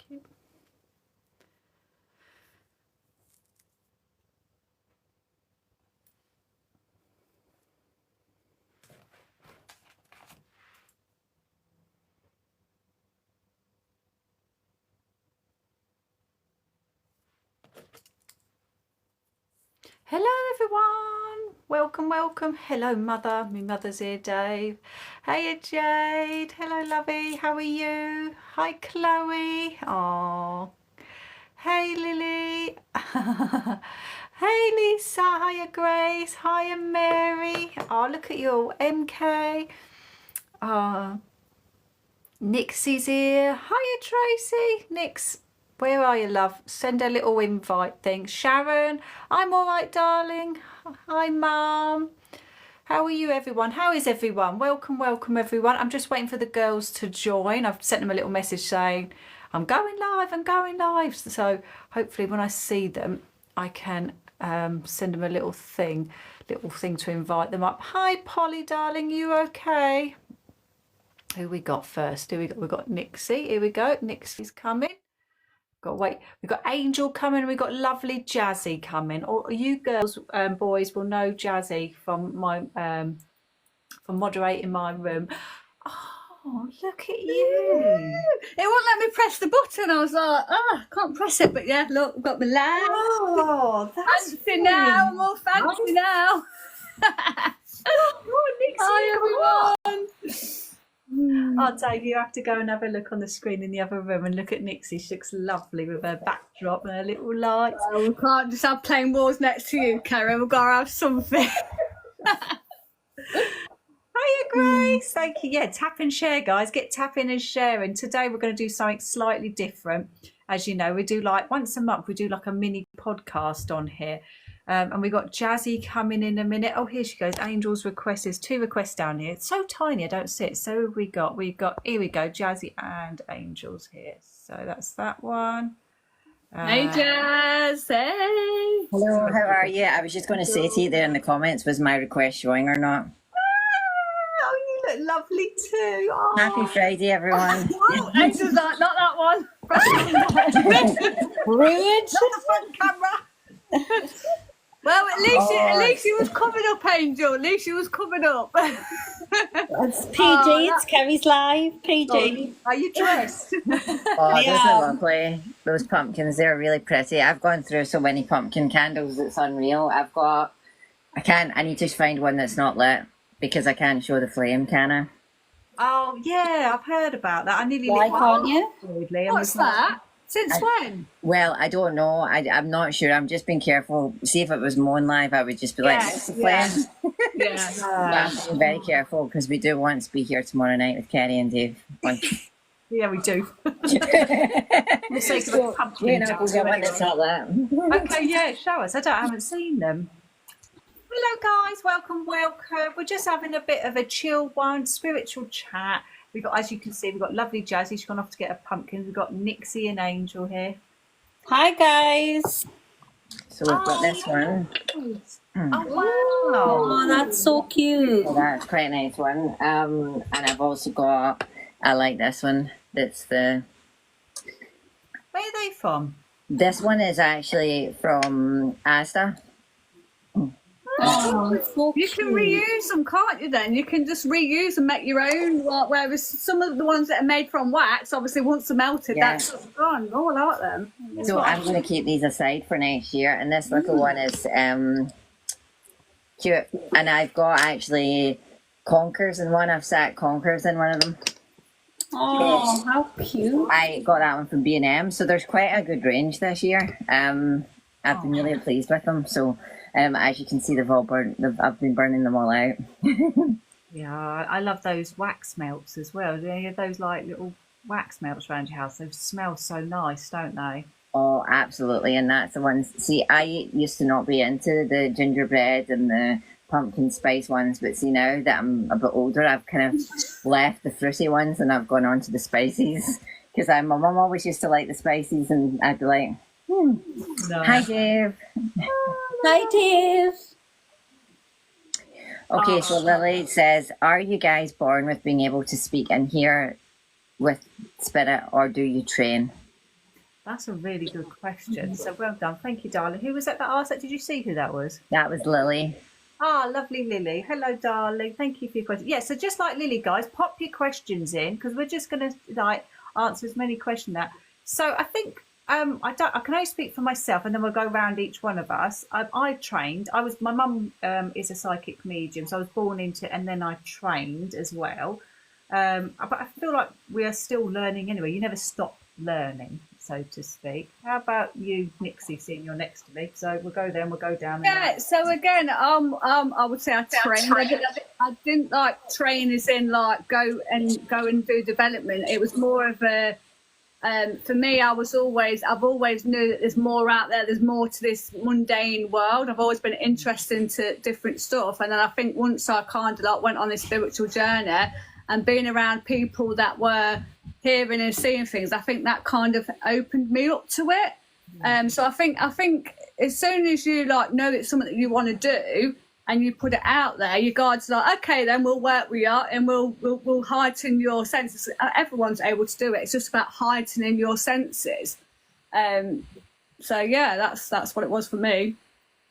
you. Hello everyone, welcome. Hello mother, my mother's here, Dave. Hey Jade, hello lovey, how are you? Hi Chloe, oh. Hey Lily, hey Lisa, hiya Grace, hiya Mary, oh look at you, MK, Nixie's here, hiya Tracy, Nix. Where are you, love? Send a little invite thing. Sharon, I'm all right, darling. Hi, Mum. How are you, everyone? How is everyone? Welcome, everyone. I'm just waiting for the girls to join. I've sent them a little message saying, I'm going live. So hopefully when I see them, I can send them a little thing to invite them up. Hi, Polly, darling. You okay? Who we got first? We've got Nixie. Here we go. Nixie's coming. We've got Angel coming, and we've got lovely Jazzy coming. Or you girls, boys will know Jazzy from my from moderating my room. Oh, look at you! It won't let me press the button. I was like, oh, can't press it. But yeah, look, I've got my legs. Oh, that's fancy now. I'm all fancy now. Oh, Nixie, hi everyone. Oh, Dave, you have to go and have a look on the screen in the other room and look at Nixie. She looks lovely with her backdrop and her little lights. Oh, we can't just have plain walls next to you, Karen. We've got to have something. Hiya, Grace. Thank you. Yeah, tap and share, guys. Get tapping and sharing. Today we're going to do something slightly different. As you know, we do like once a month, we do like a mini podcast on here. And we got Jazzy coming in a minute. Oh, here she goes. Angel's request. There's 2 requests down here. It's so tiny, I don't see it. So we've got here we go, Jazzy and Angel's here. So that's that one. Hey, Jazz. Hey. Hello, how are you? I was just going to say to you there in the comments, was my request showing or not? Oh, you look lovely too. Oh. Happy Friday, everyone. Oh, Angel's not that one. Rude. Not the front camera. Well, at least she was covered up, Angel. At least she was covered up. It's PG, it's Kerry's live. PG. Are you dressed? Oh, those are lovely. Those pumpkins, they're really pretty. I've gone through so many pumpkin candles, it's unreal. I need to find one that's not lit because I can't show the flame, can I? Oh, yeah, I've heard about that. I nearly Why lit one can't you? weirdly. What's that? Since when? Well, I don't know. I'm not sure. I'm just being careful. See, if it was Moan live, I would just be like, "What's the plan?" Yeah. I'm very careful because we do want to be here tomorrow night with Kerry and Dave. Yeah, we do. For the sake of a pumpkin jar. It's not that. Okay, yeah, show us. I haven't seen them. Hello, guys. Welcome. We're just having a bit of a chill one, spiritual chat. We've got, as you can see, we've got lovely Jazzy. She's gone off to get her pumpkins. We've got Nixie and Angel here. Hi, guys. So we've got this one. Oh, wow. Oh, that's so cute. So that's quite a nice one. And I've also got, I like this one. That's Where are they from? This one is actually from Asda. Oh, so you can reuse them, can't you? Then you can just reuse and make your own. Whereas some of the ones that are made from wax, obviously, once they're melted, that's gone. Oh, I like them. So I'm going to keep these aside for next year. And this little one is cute. And I've got actually conkers in one. I've sat conkers in one of them. Oh, how cute! I got that one from B&M. So there's quite a good range this year. I've been really pleased with them. So. As you can see, they've all burnt. I've been burning them all out. Yeah, I love those wax melts as well. Do you have those like little wax melts around your house? They smell so nice, don't they? Oh, absolutely, and that's the ones. See, I used to not be into the gingerbread and the pumpkin spice ones, but see now that I'm a bit older, I've kind of left the fruity ones and I've gone on to the spices because my mum always used to like the spices, and I'd be like, No. "Hi, Dave." Hi, Dave. Okay, so Lily says, are you guys born with being able to speak and hear with spirit, or do you train? That's a really good question. So well done. Thank you, darling. Who was that asked that? Did you see who that was? That was Lily. Ah, lovely Lily. Hello, darling. Thank you for your question. Yeah, so just like Lily, guys, pop your questions in because we're just going to like answer as many questions that. So I think I can only speak for myself, and then we'll go around each one of us. I trained. My mum is a psychic medium, so I was born into, and then I trained as well. But I feel like we are still learning anyway. You never stop learning, so to speak. How about you, Nixie, seeing you're next to me? So we'll go there and we'll go down. Yeah, so again, I would say I trained. I didn't like train as in like go and do development. It was more of a for me. I've always knew that there's more out there. There's more to this mundane world. I've always been interested into different stuff, and then I think once I kind of like went on this spiritual journey and being around people that were hearing and seeing things, I think that kind of opened me up to it. So I think as soon as you like know it's something that you want to do and you put it out there, your guide's like, okay, then we'll work with you and we'll heighten your senses. Everyone's able to do it. It's just about heightening your senses. So yeah, that's what it was for me.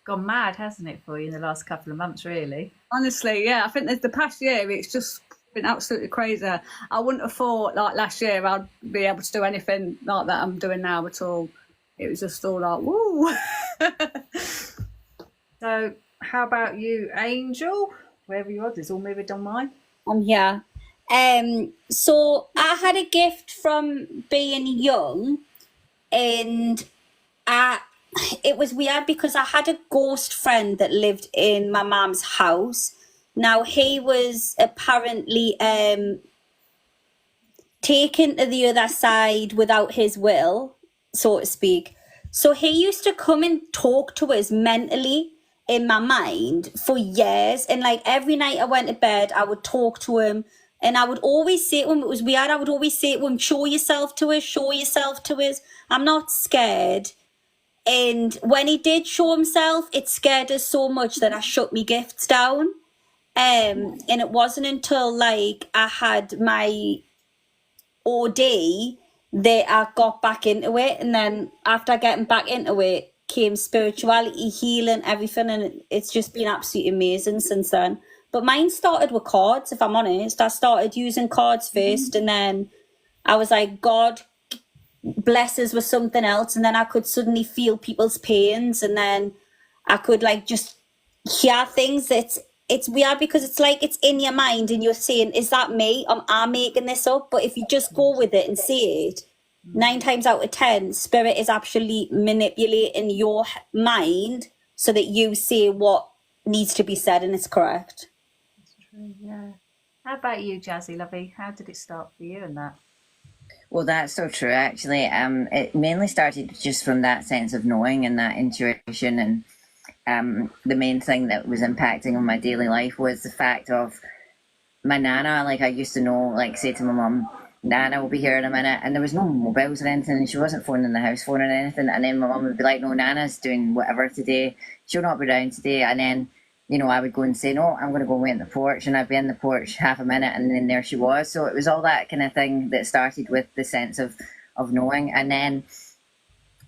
Gone mad, hasn't it, for you in the last couple of months, really? Honestly, yeah. I think the past year it's just been absolutely crazy. I wouldn't have thought like last year I'd be able to do anything like that I'm doing now at all. It was just all like, woo. So how about you, Angel? Wherever you are, there's all mirrored on mine. I'm here. So I had a gift from being young, and it was weird because I had a ghost friend that lived in my mum's house. Now he was apparently taken to the other side without his will, so to speak. So he used to come and talk to us mentally in my mind for years. And like every night I went to bed, I would talk to him. And I would always say to him, it was weird, I would always say to him, show yourself to us, show yourself to us. I'm not scared. And when he did show himself, it scared us so much that I shut my gifts down. And it wasn't until like I had my OD that I got back into it. And then after getting back into it came spirituality, healing, everything. And it's just been absolutely amazing since then. But mine started with cards, if I'm honest. I started using cards first, and then I was like, God bless us with something else. And then I could suddenly feel people's pains, and then I could like just hear things. It's weird because it's like it's in your mind and you're saying, is that me? Am I making this up? But if you just go with it and say it, 9 times out of 10, spirit is actually manipulating your mind so that you say what needs to be said and it's correct. Yeah. How about you, Jazzy, lovey? How did it start for you and that? Well, that's so true, actually. It mainly started just from that sense of knowing and that intuition. And the main thing that was impacting on my daily life was the fact of my nana. Like, I used to know, like, say to my mum, Nana will be here in a minute. And there was no mobiles or anything, and she wasn't phoning the house phone or anything. And then my mum would be like, no, Nana's doing whatever today. She'll not be around today. And then, you know, I would go and say, no, I'm going to go away on the porch. And I'd be in the porch half a minute, and then there she was. So it was all that kind of thing that started with the sense of knowing. And then,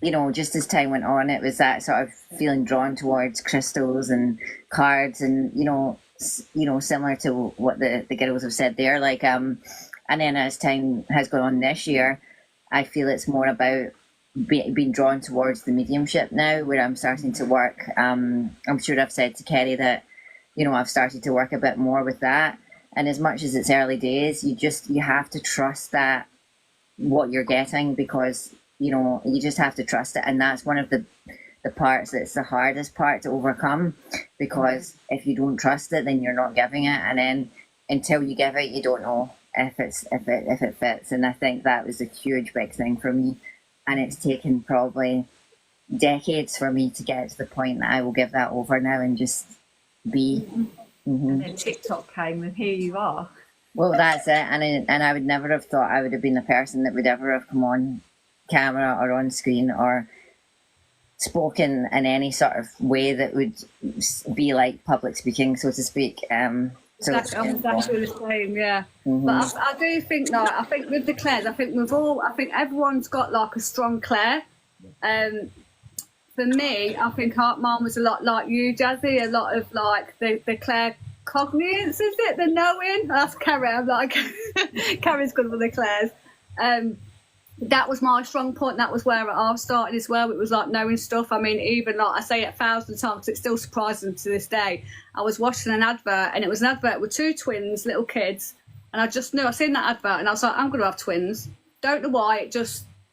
you know, just as time went on, it was that sort of feeling drawn towards crystals and cards, and, you know, similar to what the girls have said there. Like, and then as time has gone on this year, I feel it's more about being drawn towards the mediumship now, where I'm starting to work. I'm sure I've said to Kerry that, you know, I've started to work a bit more with that. And as much as it's early days, you have to trust that what you're getting, because, you know, you just have to trust it. And that's one of the parts that's the hardest part to overcome, because if you don't trust it, then you're not giving it. And then until you give it, you don't know if it fits. And I think that was a huge big thing for me. And it's taken probably decades for me to get to the point that I will give that over now and just be. Mm-hmm. And then TikTok came, and here you are. Well, that's it. And I would never have thought I would have been the person that would ever have come on camera or on screen or spoken in any sort of way that would be like public speaking, so to speak. So it's I'm exactly the same, yeah. But I do think, like, I think with the Claires, I think everyone's got like a strong Claire. For me, I think our mum was a lot like you, Jazzy, a lot of like the Claire cognience, is it? The knowing? That's Carrie. I'm like, Carrie's good with the Claires. That was my strong point. That was where I started as well. It was like knowing stuff. I mean, even like I say it 1,000 times, it still surprises me to this day. I was watching an advert, and it was an advert with 2 twins, little kids, and I just knew. I seen that advert, and I was like, I'm going to have twins. Don't know why.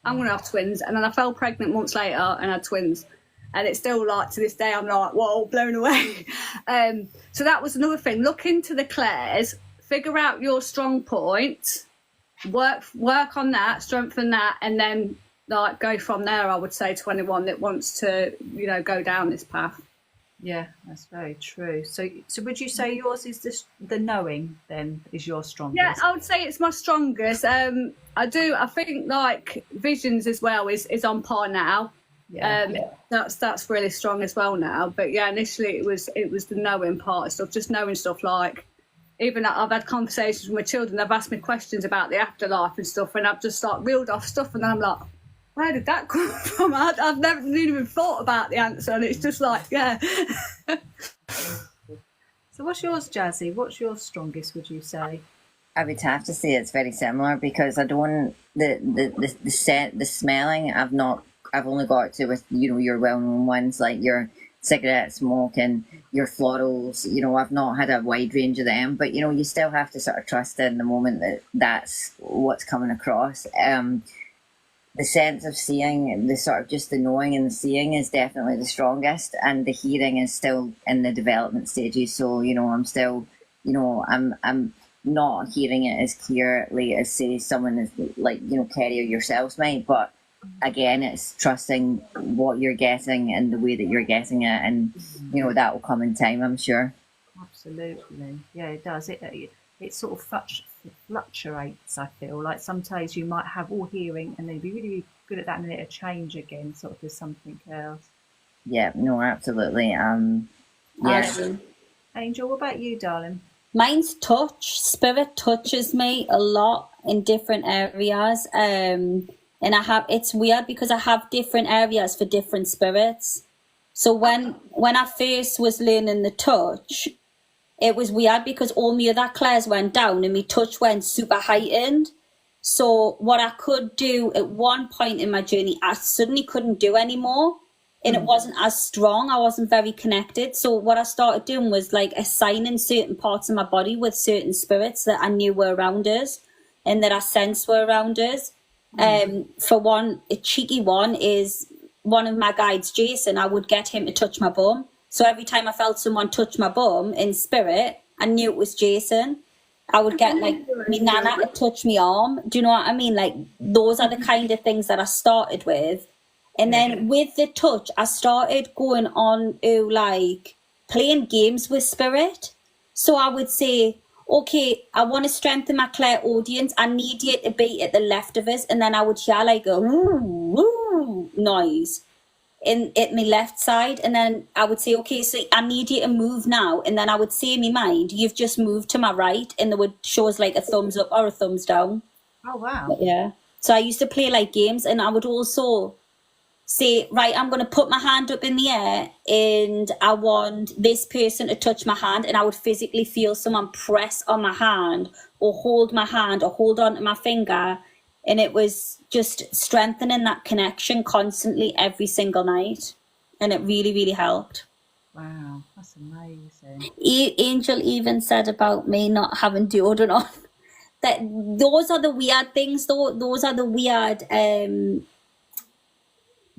I'm going to have twins. And then I fell pregnant months later and had twins. And it's still like to this day, I'm like, whoa, blown away. So that was another thing. Look into the Claires, figure out your strong point. Work on that, strengthen that, and then like go from there. I would say to anyone that wants to, go down this path. Yeah, that's very true. So would you say yours is the knowing then is your strongest? Yeah, I would say it's my strongest. I think like visions as well is on par now. Yeah. That's really strong as well now. But yeah, initially it was the knowing part of stuff, just knowing stuff like. Even I've had conversations with my children, they've asked me questions about the afterlife and stuff, and I've just like reeled off stuff, and then I'm like, where did that come from? I've never even thought about the answer, and it's just like, yeah. So what's yours, Jazzy? What's your strongest, would you say? I would have to say it's very similar, because I don't the smelling. I've only got to with your well-known ones like your cigarette smoke and your florals. I've not had a wide range of them, but you still have to sort of trust in the moment that that's what's coming across. The sense of seeing, the sort of just the knowing and the seeing is definitely the strongest, and the hearing is still in the development stages. So I'm still, I'm not hearing it as clearly as say someone is like Kerry or yourselves might, but again, it's trusting what you're getting and the way that you're getting it, and that will come in time, I'm sure. Absolutely, yeah, it does. It sort of fluctuates. I feel like sometimes you might have all hearing, and then be really, really good at that, and then it'll change again, sort of to something else. Yeah, no, absolutely. Yeah. Angel, what about you, darling? Mine's touch. Spirit touches me a lot in different areas. And it's weird because I have different areas for different spirits. So when I first was learning the touch, it was weird because all my other clairs went down and my touch went super heightened. So what I could do at one point in my journey, I suddenly couldn't do anymore. And it wasn't as strong. I wasn't very connected. So what I started doing was like assigning certain parts of my body with certain spirits that I knew were around us and that I sensed were around us. For one, a cheeky one is one of my guides, Jason. I would get him to touch my bum. So every time I felt someone touch my bum in spirit, I knew it was Jason. I would get like my nana to touch my arm. Do you know what I mean? Like those are the kind of things that I started with. And then with the touch, I started going on to like playing games with spirit. So I would say, okay, I want to strengthen my clairaudience. I need you to be at the left of us. And then I would hear like a woo, woo noise at my left side. And then I would say, okay, so I need you to move now. And then I would say in my mind, you've just moved to my right. And they would show us like a thumbs up or a thumbs down. Oh, wow. But yeah. So I used to play like games, and I would also say, right, I'm going to put my hand up in the air and I want this person to touch my hand, and I would physically feel someone press on my hand or hold my hand or hold on to my finger. And it was just strengthening that connection constantly every single night. And it really, really helped. Wow, that's amazing. Angel even said about me not having deodorant on. That those are the weird things, though. Those are the weird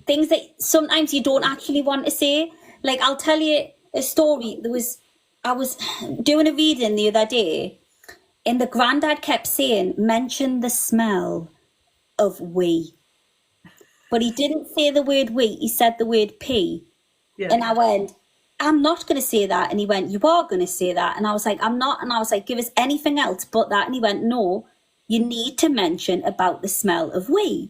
things that sometimes you don't actually want to say. Like, I'll tell you a story. I was doing a reading the other day, and the granddad kept saying, mention the smell of wee. But he didn't say the word wee, he said the word pee. Yeah. And I went, I'm not going to say that. And he went, you are going to say that. And I was like, I'm not. And I was like, give us anything else but that. And he went, no, you need to mention about the smell of wee.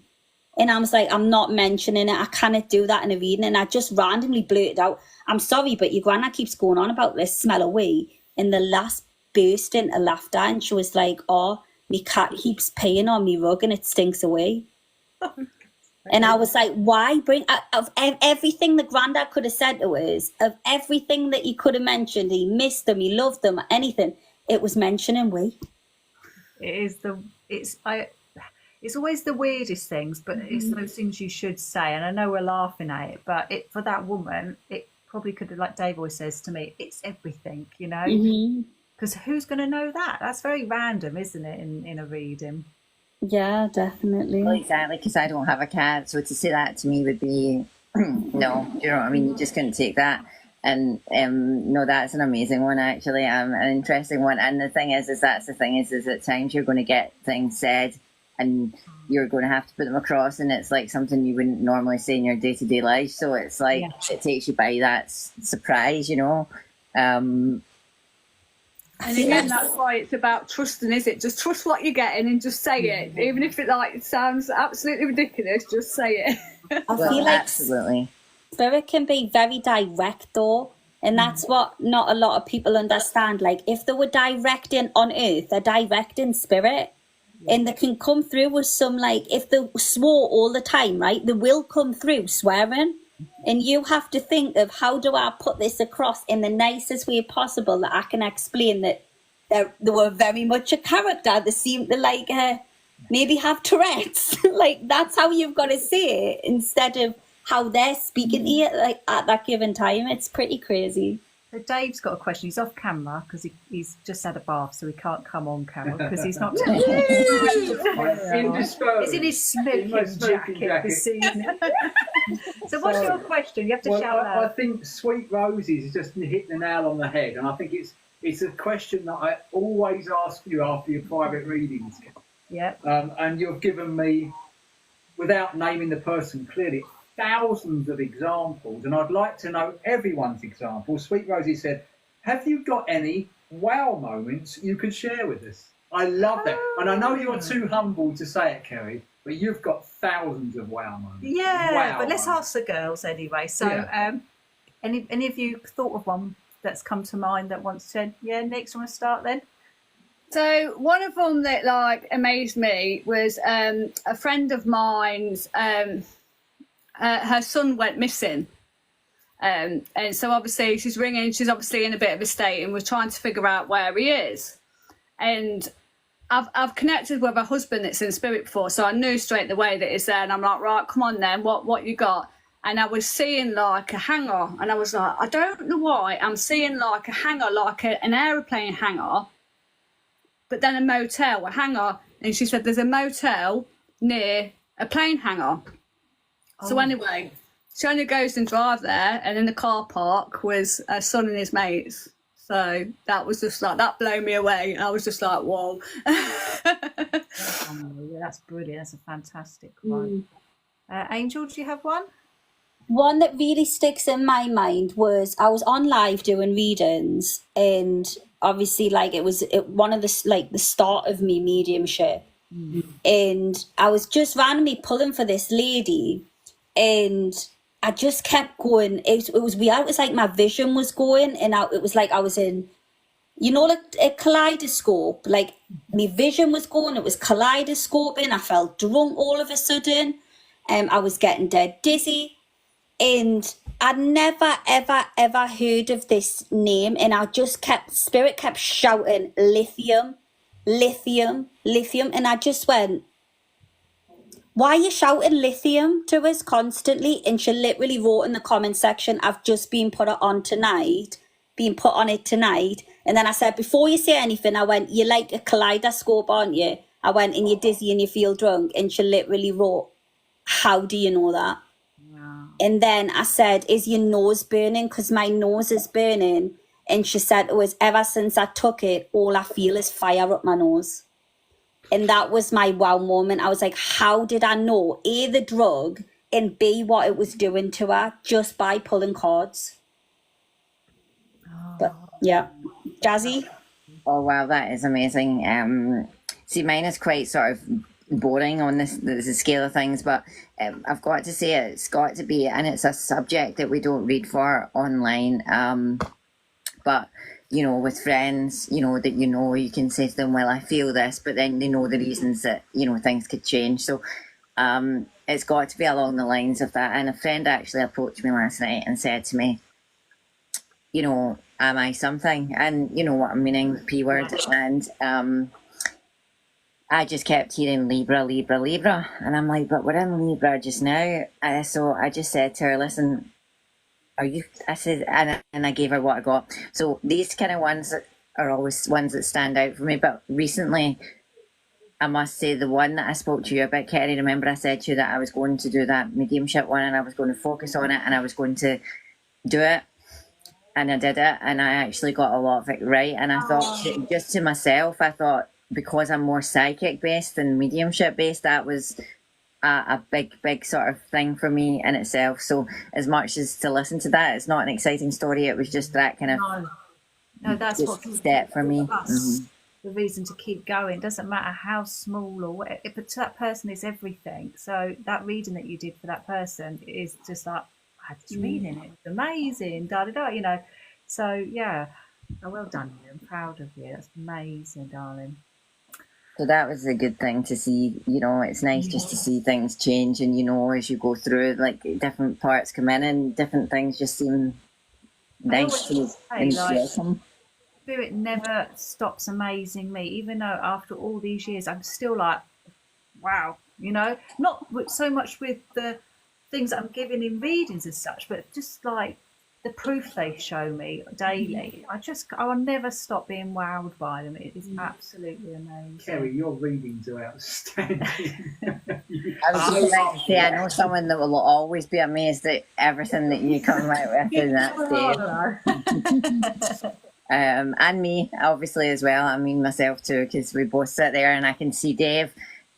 And I was like, I'm not mentioning it. I cannot do that in a reading. And I just randomly blurted out, I'm sorry, but your granddad keeps going on about this smell of wee. And the last burst into laughter, and she was like, "Oh, me cat keeps peeing on me rug and it stinks away." And I was like, why bring, of everything the granddad could have said to us, of everything that he could have mentioned, he missed them, he loved them, anything, it was mentioning we. It's always the weirdest things, but it's those things you should say. And I know we're laughing at it, but for that woman, it probably could have, like Dave always says to me, it's everything, you know? Because who's going to know that? That's very random, isn't it, in a reading? Yeah, definitely. Well, exactly, because I don't have a cat, so to say that to me would be no. Do you know what I mean? You just couldn't take that. And no, that's an amazing one, actually. An interesting one. And the thing is that's the thing is at times you're going to get things said, and you're going to have to put them across, and it's like something you wouldn't normally say in your day-to-day life. So it's like it takes you by that surprise, you know. And again, that's why it's about trusting, is it? Just trust what you're getting and just say it. Even if it sounds absolutely ridiculous, just say it. I feel like absolutely. Spirit can be very direct though. And that's what not a lot of people understand. Like if they were directing on earth, they're directing spirit. And they can come through with some, like, if they swore all the time, right, they will come through swearing. And you have to think of, how do I put this across in the nicest way possible that I can explain that they were very much a character. They seem to, like, maybe have Tourette's. Like, that's how you've got to say it instead of how they're speaking to you, like, at that given time. It's pretty crazy. So Dave's got a question. He's off camera because he's just had a bath, so he can't come on camera because he's not. He's in his smoking jacket this evening. So what's your question? You have to shout out. I think Sweet Roses has just hit the nail on the head, and I think it's a question that I always ask you after your private readings. Yeah. And you've given me, without naming the person clearly, thousands of examples, and I'd like to know everyone's examples. Sweet Rosie said, have you got any wow moments you could share with us? I love that. And I know you're too humble to say it, Kerry, but you've got thousands of wow moments. Yeah, wow but let's moments. ask the girls anyway. So any of you thought of one that's come to mind that once said, yeah, Nix, you want to start then? So one of them that, like, amazed me was a friend of mine's, her son went missing, and so obviously she's ringing. She's obviously in a bit of a state, and we're trying to figure out where he is. And I've connected with her husband that's in spirit before, so I knew straight away that he's there. And I'm like, right, come on then, what you got? And I was seeing like a hangar, and I was like, I don't know why I'm seeing like a hangar, like an aeroplane hangar, but then a motel, a hangar. And she said, there's a motel near a plane hangar. So anyway, she only goes and drive there, and in the car park was her son and his mates. So that was just like, that blew me away. I was just like, whoa. Yeah, that's brilliant. That's a fantastic one. Angel, do you have one? One that really sticks in my mind was I was on live doing readings, and obviously, like, it was one of the, like, the start of me mediumship. And I was just randomly pulling for this lady, and I just kept going. It was weird. It was like my vision was going, and it was like I was in, you know, like a kaleidoscope. Like my vision was going. It was kaleidoscoping. I felt drunk all of a sudden. I was getting dead dizzy, and I'd never ever heard of this name, and I just spirit kept shouting lithium, lithium, lithium, and I just went, why are you shouting lithium to us constantly? And she literally wrote in the comment section, I've just been put on it tonight. And then I said, before you say anything, I went, you're like a kaleidoscope, aren't you? I went, and you're dizzy and you feel drunk. And she literally wrote, how do you know that? Wow. And then I said, is your nose burning? Because my nose is burning. And she said it was, ever since I took it, all I feel is fire up my nose. And that was my wow moment. I was like, how did I know, A, the drug, and B, what it was doing to her just by pulling cards? But yeah. Jazzy? Oh, wow, that is amazing. See, mine is quite sort of boring on the scale of things, but I've got to say it's got to be, and it's a subject that we don't read for online, but you know, with friends, you know, that you can say to them, well, I feel this, but then they know the reasons that, you know, things could change. So it's got to be along the lines of that. And a friend actually approached me last night and said to me, you know, am I something? And you know what I'm meaning, the P word. And I just kept hearing Libra, Libra, Libra. And I'm like, but we're in Libra just now. So I just said to her, listen, are you, I said, and I gave her what I got. So these kind of ones are always ones that stand out for me. But recently, I must say, the one that I spoke to you about, Kerry, remember I said to you that I was going to do that mediumship one and I was going to focus on it and I was going to do it. And I did it and I actually got a lot of it right. And I thought, just to myself, I thought, because I'm more psychic based than mediumship based, that was a big sort of thing for me in itself. So as much as to listen to that, it's not an exciting story. It was just that kind of No, that's what step for me. Us, the reason to keep going. Doesn't matter how small or what, but to that person is everything. So that reading that you did for that person is just like, I had this reading, it was amazing, da da da, you know. So yeah, oh, well done you. I'm proud of you. That's amazing, darling. So that was a good thing to see, you know. It's nice just to see things change, and you know, as you go through, like different parts come in and different things just seem nice to welcome. Spirit never stops amazing me, even though after all these years I'm still like, wow, you know, not so much with the things that I'm giving in readings as such, but just like the proof they show me daily. I'll never stop being wowed by them. It is absolutely amazing. Kerry, your readings are outstanding. I was just like to say, I know someone that will always be amazed at everything that you come out with, and that's Dave. And me, obviously, as well. I mean, myself too, because we both sit there and I can see Dave,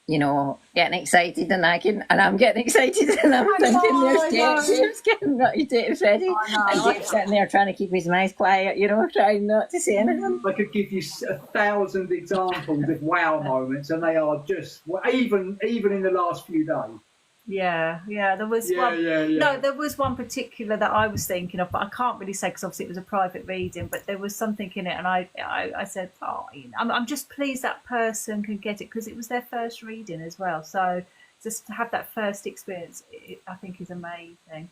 you know, getting excited, and I'm getting excited, and I'm thinking Dave's getting Dave's ready, and Dave's sitting there trying to keep his mouth quiet, you know, trying not to say anything. I could give you 1,000 examples of wow moments, and they are just even in the last few days. Yeah, there was one. No, there was one particular that I was thinking of, but I can't really say because obviously it was a private reading. But there was something in it, and I said, oh, you know, I'm just pleased that person can get it because it was their first reading as well. So just to have that first experience, I think is amazing.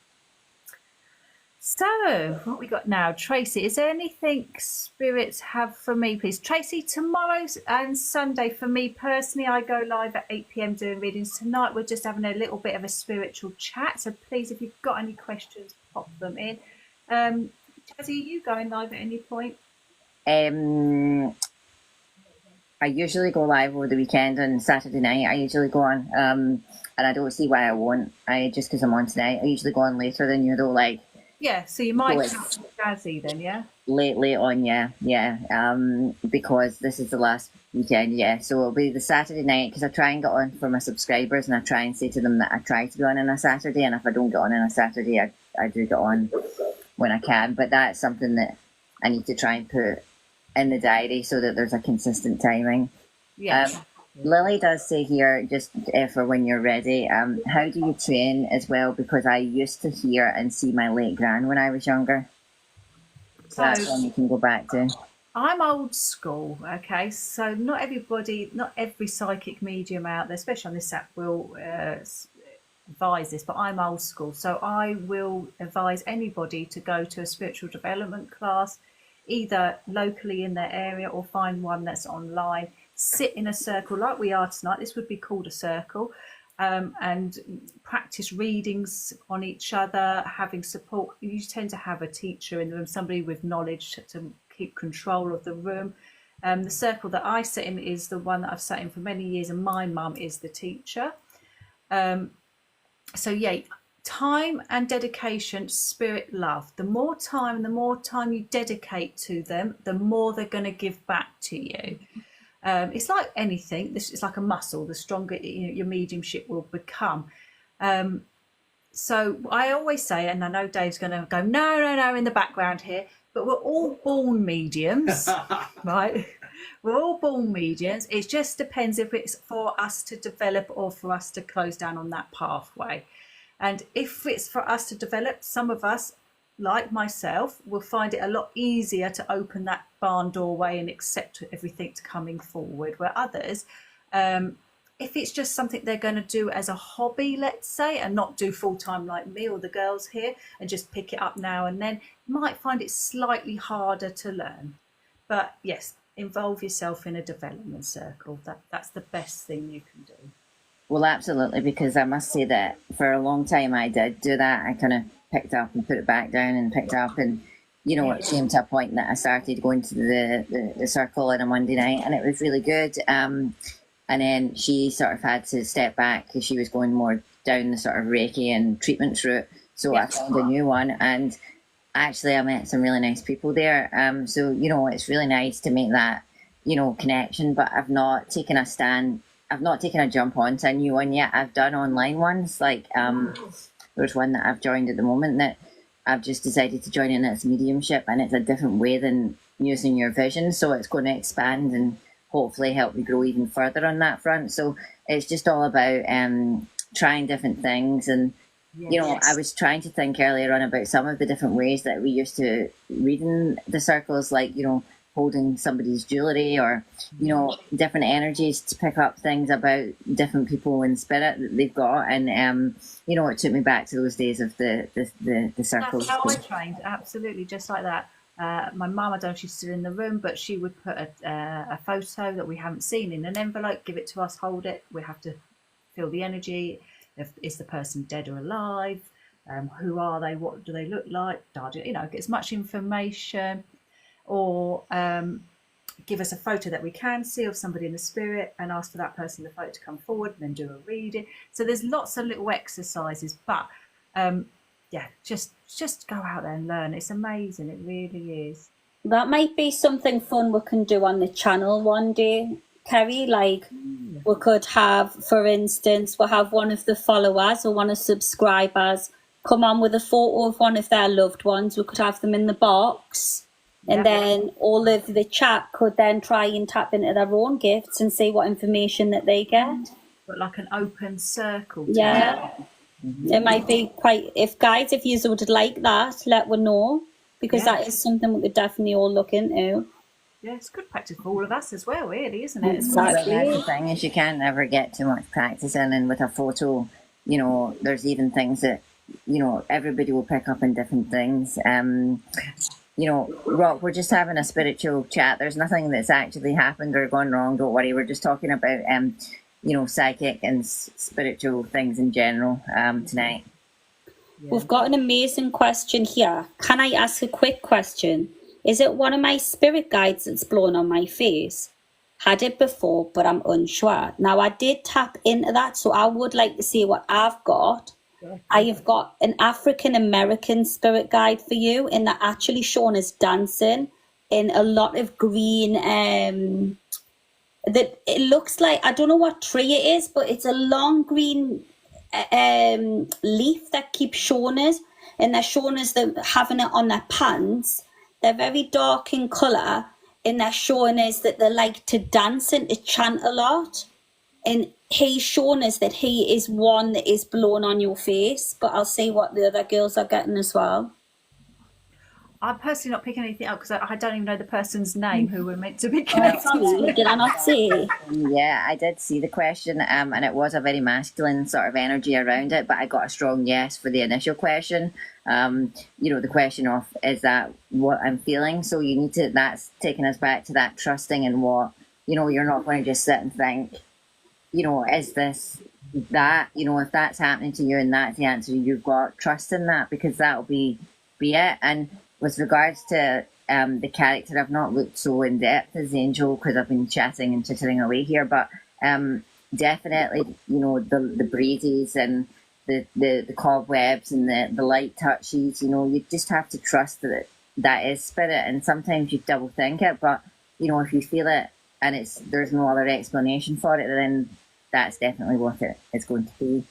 So, what we got now, Tracy? Is there anything spirits have for me, please? Tracy, tomorrow and Sunday for me personally, I go live at 8 p.m. doing readings. Tonight we're just having a little bit of a spiritual chat. So please, if you've got any questions, pop them in. Jazzy, are you going live at any point? I usually go live over the weekend on Saturday night. I usually go on, and I don't see why I won't. Just because I'm on tonight, I usually go on later than you, though. Like. Yeah, so you might catch Jazzy then, yeah? Late on, yeah. Because this is the last weekend, yeah. So it'll be the Saturday night, because I try and get on for my subscribers, and I try and say to them that I try to be on a Saturday, and if I don't get on a Saturday, I do get on when I can. But that's something that I need to try and put in the diary so that there's a consistent timing. Yeah. Lily does say here, just for when you're ready, how do you train as well? Because I used to hear and see my late gran when I was younger. So that's one you can go back to. I'm old school, okay? So not every psychic medium out there, especially on this app, will advise this, but I'm old school. So I will advise anybody to go to a spiritual development class, either locally in their area or find one that's online. Sit in a circle like we are tonight. This would be called a circle, and practice readings on each other, having support. You tend to have a teacher in the room, somebody with knowledge to keep control of the room. The circle that I sit in is the one that I've sat in for many years, and my mum is the teacher. So yeah, time and dedication, spirit love. The more time you dedicate to them, the more they're going to give back to you. It's like anything. It's like a muscle. The stronger your mediumship will become. So I always say, and I know Dave's going to go, no, in the background here, but we're all born mediums, right? We're all born mediums. It just depends if it's for us to develop or for us to close down on that pathway. And if it's for us to develop, some of us like myself, will find it a lot easier to open that barn doorway and accept everything coming forward, where others, if it's just something they're going to do as a hobby, let's say, and not do full time like me or the girls here, and just pick it up now and then, might find it slightly harder to learn. But yes, involve yourself in a development circle. That's the best thing you can do. Well, absolutely, because I must say that for a long time I did do that. I kind of picked up and put it back down and picked up, and it came to a point that I started going to the circle on a Monday night, and it was really good. And then she sort of had to step back because she was going more down the sort of Reiki and treatment route. So I found a new one, and actually I met some really nice people there. So, it's really nice to make that, connection, but I've not taken a stand. I've not taken a jump onto a new one yet. I've done online ones. Like, there's one that I've joined at the moment that I've just decided to join in as mediumship, and it's a different way than using your vision. So it's going to expand and hopefully help me grow even further on that front. So it's just all about trying different things. And I was trying to think earlier on about some of the different ways that we used to read in the circles, like holding somebody's jewelry, or different energies to pick up things about different people in spirit that they've got. And it took me back to those days of the circles. That's how I trained, absolutely, just like that. My mum, I don't know if she's still in the room, but she would put a photo that we haven't seen in an envelope, give it to us, hold it. We have to feel the energy. Is the person dead or alive? Who are they? What do they look like? Get as much information, or give us a photo that we can see of somebody in the spirit, and ask for that person in the photo to come forward, and then do a reading. So there's lots of little exercises, but just go out there and learn. It's amazing. It really is. That might be something fun we can do on the channel one day, Kerry. Like, we could have, for instance, we'll have one of the followers or one of the subscribers come on with a photo of one of their loved ones. We could have them in the box, and then all of the chat could then try and tap into their own gifts and see what information that they get. But like an open circle. It might be quite, if you would like that, let me know, because that is something we could definitely all look into. Yeah, it's good practice for all of us as well, really, isn't it? Exactly. That's the thing, is you can't ever get too much practice in, and with a photo, there's even things that, everybody will pick up in different things. Rock, we're just having a spiritual chat. There's nothing that's actually happened or gone wrong. Don't worry. We're just talking about, psychic and spiritual things in general tonight. We've got an amazing question here. Can I ask a quick question? Is it one of my spirit guides that's blown on my face? Had it before, but I'm unsure. Now, I did tap into that, so I would like to see what I've got. I have got an African American spirit guide for you, and they're actually shown as dancing in a lot of green. That it looks like, I don't know what tree it is, but it's a long green leaf that keeps showing us, and they're showing us them having it on their pants. They're very dark in colour, and they're showing us that they like to dance and to chant a lot. And he's shown us that he is one that is blown on your face, but I'll see what the other girls are getting as well. I'm personally not picking anything up because I don't even know the person's name who we're meant to be connected to. Did I not see? Yeah, I did see the question, and it was a very masculine sort of energy around it, but I got a strong yes for the initial question. The question of, is that what I'm feeling? So you need to, that's taking us back to that trusting in what, you're not going to just sit and think, is this that, if that's happening to you and that's the answer, you've got trust in that, because that'll be it. And with regards to the character, I've not looked so in depth as Angel because I've been chatting and chittering away here, but definitely, the breezes and the cobwebs and the light touches, you just have to trust that is spirit. And sometimes you double think it, but if you feel it and there's no other explanation for it, then that's definitely what it's going to be.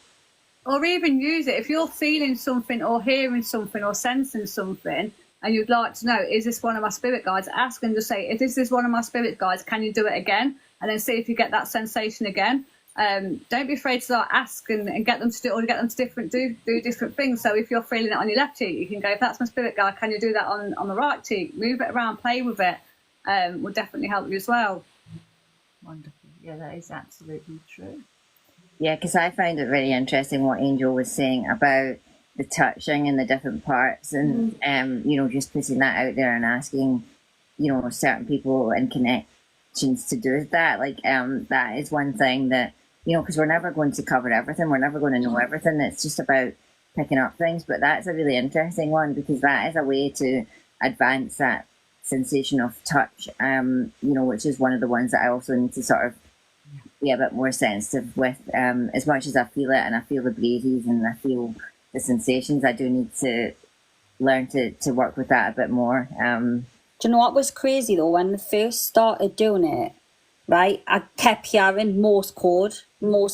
Or even use it if you're feeling something or hearing something or sensing something, and you'd like to know, is this one of my spirit guides? Ask and just say, if this is one of my spirit guides, can you do it again? And then see if you get that sensation again. don't be afraid to like, ask and get them to do, or get them to do different things. So if you're feeling it on your left cheek, you can go, if that's my spirit guide, can you do that on the right cheek? Move it around, play with it. Will definitely help you as well. Wonderful. Yeah, that is absolutely true. Yeah, because I found it very interesting what Angel was saying about the touching and the different parts, and you know, just putting that out there and asking, you know, certain people and connections to do that. Like, that is one thing that, you know, because we're never going to cover everything, we're never going to know everything. It's just about picking up things. But that's a really interesting one, because that is a way to advance that sensation of touch. You know, which is one of the ones that I also need to sort of be a bit more sensitive with. As much as I feel it and I feel the breezes and I feel the sensations, I do need to learn to work with that a bit more. Do you know what was crazy though? When I first started doing it, right, I kept hearing Morse code. So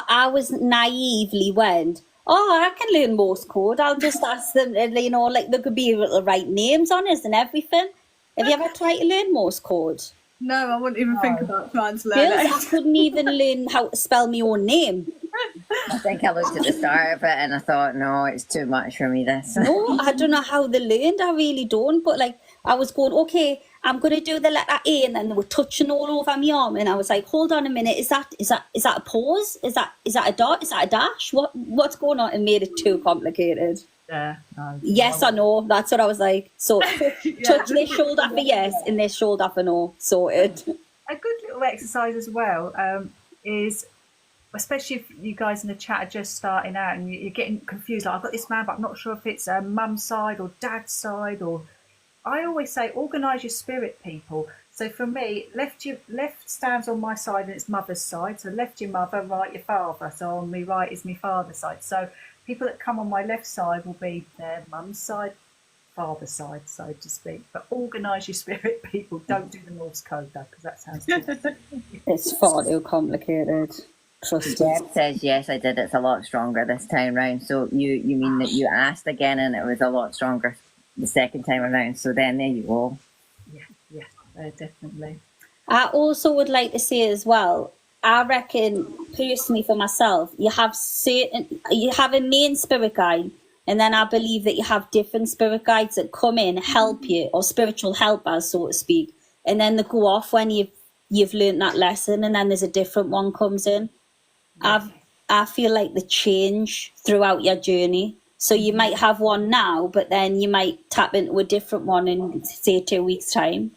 I was naively went, oh, I can learn Morse code. I'll just ask them, you know, like there could be little right names on it and everything. Have you ever tried to learn Morse code? No, I wouldn't even think about trying to learn Girls, it. I couldn't even learn how to spell my own name. I think I looked at the start of it and I thought, no, it's too much for me, this. No, I don't know how they learned. I really don't. But like, I was going, okay, I'm going to do the letter A, and then they were touching all over my arm, and I was like, hold on a minute, is that a pause? Is that a dot? Is that a dash? What's going on? It made it too complicated. Yeah. No, Yes or no? That's what I was like. So touch this shoulder for yes, and this shoulder for no. Sorted. A good little exercise as well is, especially if you guys in the chat are just starting out and you're getting confused, like I've got this man but I'm not sure if it's mum's side or dad's side, or I always say organise your spirit, people. So for me, left stands on my side and it's mother's side, so left your mother, right your father, so on my right is my father's side. So people that come on my left side will be their mum's side, father's side, so to speak. But organise your spirit, people. Don't do the Morse code though, because that sounds good. It's far too complicated. Trust me. Deb says, yes, I did. It's a lot stronger this time round. So you mean that you asked again and it was a lot stronger the second time around. So then there you go. Yeah, definitely. I also would like to say as well, I reckon personally for myself, you have a main spirit guide, and then I believe that you have different spirit guides that come in, help you, or spiritual helpers, so to speak, and then they go off when you've learned that lesson, and then there's a different one comes in. I feel like they change throughout your journey. So you might have one now, but then you might tap into a different one in, say, 2 weeks' time.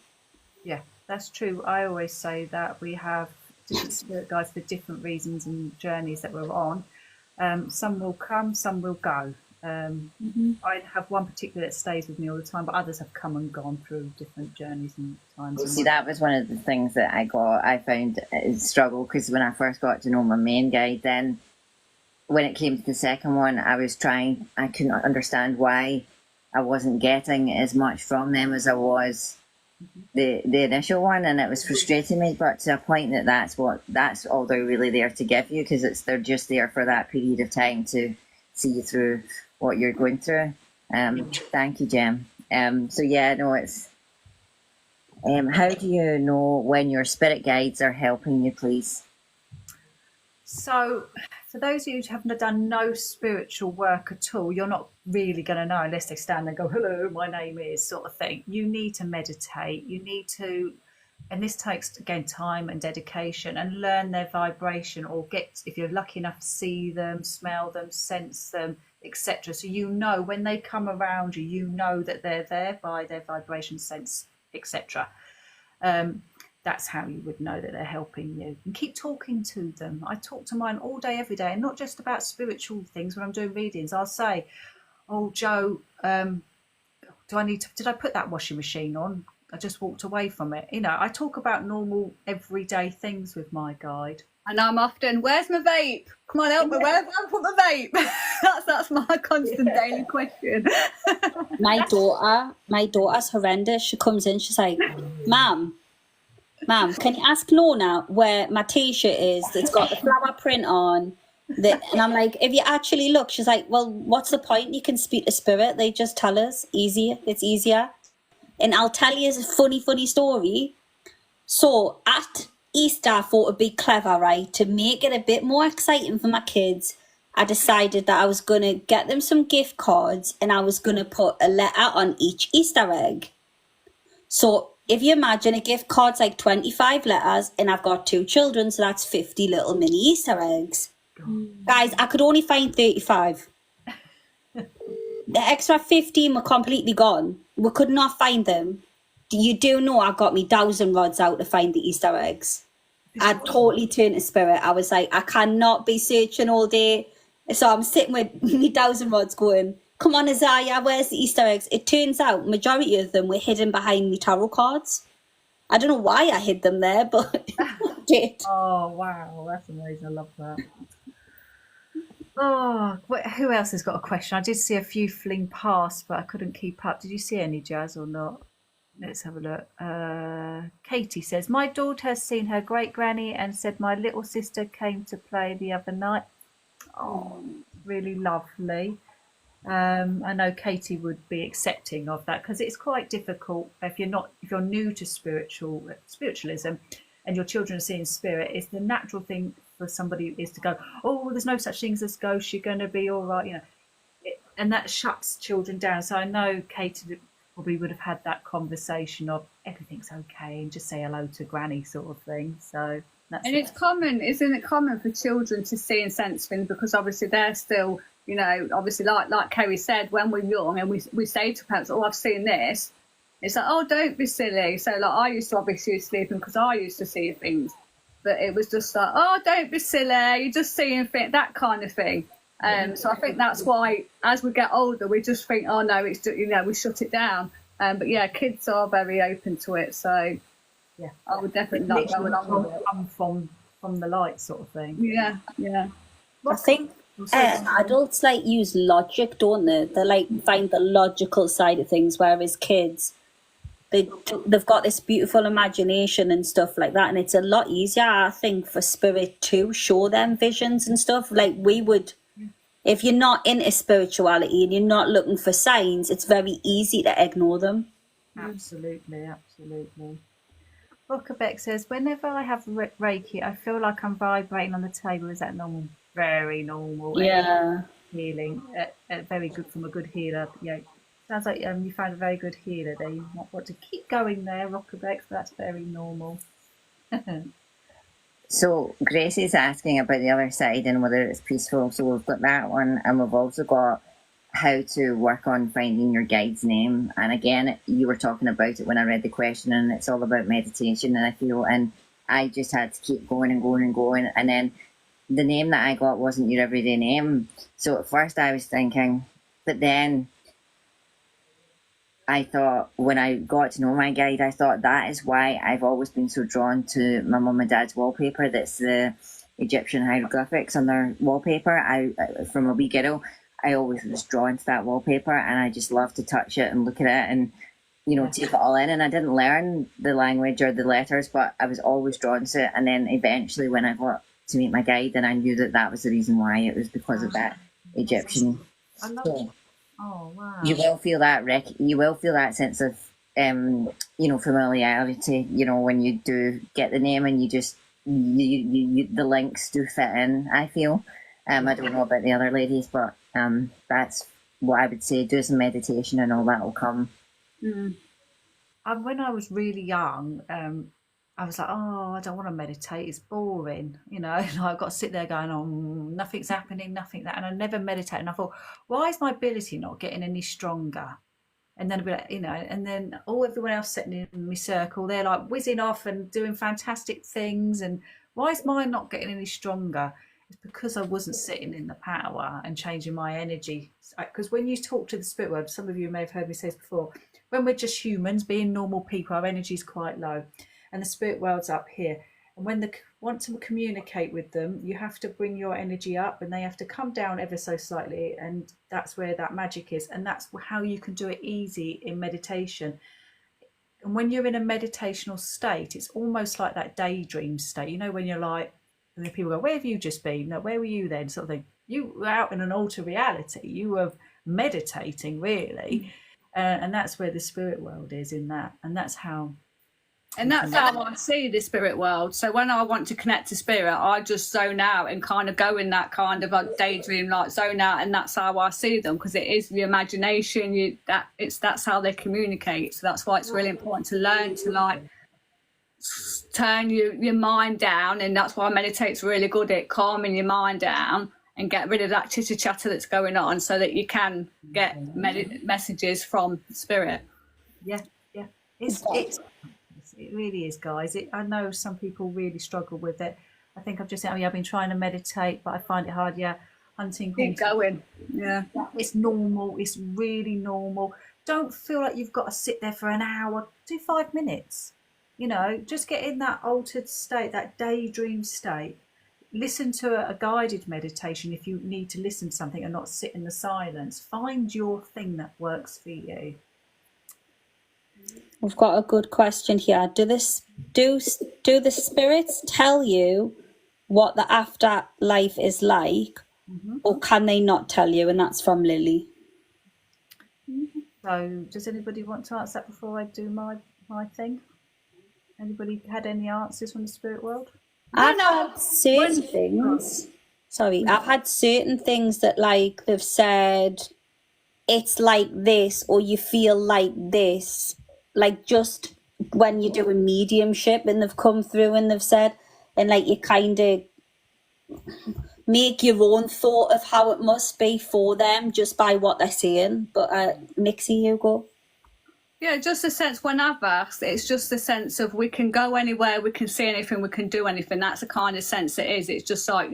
Yeah, that's true. I always say that we have different spirit guides for different reasons and journeys that we're on. Some will come, some will go. I have one particular that stays with me all the time, but others have come and gone through different journeys and times. You see, that was one of the things that I found a struggle, because when I first got to know my main guide, then when it came to the second one, I couldn't understand why I wasn't getting as much from them as I was the initial one, and it was frustrating me, but to a point that's all they're really there to give you, because they're just there for that period of time to see you through what you're going through. Thank you, Jem. So yeah, no, it's how do you know when your spirit guides are helping you, please? So for those of you who haven't done no spiritual work at all, you're not really going to know unless they stand there and go, hello, my name is, sort of thing. You need to meditate. You need to, and this takes, again, time and dedication, and learn their vibration, or get, if you're lucky enough, see them, smell them, sense them, etc. So you know when they come around you, you know that they're there by their vibration, sense, etc. That's how you would know that they're helping you. And keep talking to them. I talk to mine all day, every day, and not just about spiritual things. When I'm doing readings, I'll say, oh, Joe, did I put that washing machine on? I just walked away from it. You know, I talk about normal, everyday things with my guide. And I'm often, where's my vape? Come on, help me, where have I put my vape? That's my constant daily question. My daughter's horrendous. She comes in, she's like, Mum, can you ask Lorna where my t-shirt is that's got the flower print on? And I'm like, if you actually look, she's like, well, what's the point? You can speak to spirit. They just tell us. It's easier. And I'll tell you a funny story. So at Easter, I thought it'd be clever, right? To make it a bit more exciting for my kids, I decided that I was going to get them some gift cards and I was going to put a letter on each Easter egg. So if you imagine a gift card's like 25 letters and I've got 2 children, so that's 50 little mini Easter eggs. Guys, I could only find 35. The extra 15 were completely gone. We could not find them. You do know I got me dowsing rods out to find the Easter eggs. I totally turned to spirit. I was like, I cannot be searching all day. So I'm sitting with me dowsing rods going, come on, Isaiah, where's the Easter eggs? It turns out majority of them were hidden behind me tarot cards. I don't know why I hid them there, but I did. Oh, wow. That's amazing. I love that. Oh, who else has got a question? I did see a few fling past, but I couldn't keep up. Did you see any, Jazz, or not? Let's have a look. Katie says, my daughter has seen her great granny and said my little sister came to play the other night. Oh, really lovely. I know Katie would be accepting of that because it's quite difficult if you're new to spiritualism and your children are seeing spirit. It's the natural thing for somebody is to go, oh, there's no such thing as ghosts, you're going to be all right, and that shuts children down. So I know Katie probably would have had that conversation of everything's okay and just say hello to granny sort of thing. So that's and it's common, isn't it common for children to see and sense things because obviously they're still, obviously like Kerry said, when we're young and we say to parents, oh, I've seen this, it's like, oh, don't be silly. So like I used to obviously sleep because I used to see things, but it was just like, oh, don't be silly, you're just seeing things, that kind of thing. So I think that's why as we get older we just think, oh no, it's we shut it down. But yeah, kids are very open to it, so yeah, I would definitely like going along with it. Come from the light sort of thing. Yeah. I think adults like use logic, don't they? They like find the logical side of things, whereas kids, they've got this beautiful imagination and stuff like that, and it's a lot easier, I think, for spirit to show them visions and stuff. Like we would, if you're not into spirituality and you're not looking for signs, it's very easy to ignore them. Absolutely. Rockerbeck says, whenever I have Reiki, I feel like I'm vibrating on the table. Is that normal? Very normal. Yeah. Healing. Very good from a good healer. Yeah. Sounds like you found a very good healer there. You want to keep going there, Rockerbeck. That's very normal. So Grace is asking about the other side and whether it's peaceful. So we've got that one, and we've also got how to work on finding your guide's name. And again, you were talking about it when I read the question, and it's all about meditation. And I feel, and I just had to keep going and going and going. And then the name that I got wasn't your everyday name. So at first I was thinking, but then I thought, when I got to know my guide, I thought that is why I've always been so drawn to my mum and dad's wallpaper. That's the Egyptian hieroglyphics on their wallpaper. I from a wee girl, I always was drawn to that wallpaper, and I just love to touch it and look at it and, take it all in. And I didn't learn the language or the letters, but I was always drawn to it. And then eventually when I got to meet my guide, and I knew that was the reason why, it was because of that Egyptian. I love it. Oh wow! You will feel that sense of familiarity. When you do get the name, and you just you the links do fit in. I feel. I don't know about the other ladies, but that's what I would say. Do some meditation, and all that will come. When I was really young, I was like, oh, I don't want to meditate. It's boring, And I've got to sit there going, oh, nothing's happening, nothing that. And I never meditate. And I thought, why is my ability not getting any stronger? And then I'd be like, and then everyone else sitting in my circle, they're like whizzing off and doing fantastic things. And why is mine not getting any stronger? It's because I wasn't sitting in the power and changing my energy. Because when you talk to the spirit world, some of you may have heard me say this before, when we're just humans, being normal people, our energy is quite low. And the spirit world's up here. And when they want to communicate with them, you have to bring your energy up, and they have to come down ever so slightly. And that's where that magic is. And that's how you can do it easy in meditation. And when you're in a meditational state, it's almost like that daydream state. When you're like, and then people go, where have you just been? No, where were you then? Sort of thing. You were out in an altered reality. You were meditating, really. And that's where the spirit world is in that. And that's how And that's how I see the spirit world. So when I want to connect to spirit, I just zone out and kind of go in that kind of like daydream, like zone out, and that's how I see them, because it is the imagination. That's how they communicate. So that's why it's really important to learn to like turn your mind down, and that's why meditate's really good at calming your mind down and get rid of that chitter chatter that's going on, so that you can get messages from spirit. Yeah, yeah. It really is, guys. I know some people really struggle with it. I think I've been trying to meditate, but I find it hard. Yeah, hunting. Keep going. Yeah. It's normal. It's really normal. Don't feel like you've got to sit there for an hour. Do 5 minutes. You know, just get in that altered state, that daydream state. Listen to a guided meditation if you need to listen to something and not sit in the silence. Find your thing that works for you. We've got a good question here. Do the spirits tell you what the afterlife is like, or can they not tell you? And that's from Lily. So, does anybody want to answer that before I do my thing? Anybody had any answers from the spirit world? I've had certain things. Sorry, I've had certain things that like they've said it's like this, or you feel like this. Like just when you're doing mediumship and they've come through and they've said, and like you kind of make your own thought of how it must be for them just by what they're saying. But Nixie, you go. Yeah, just a sense whenever, it's just a sense of we can go anywhere, we can see anything, we can do anything. That's the kind of sense it is. It's just like,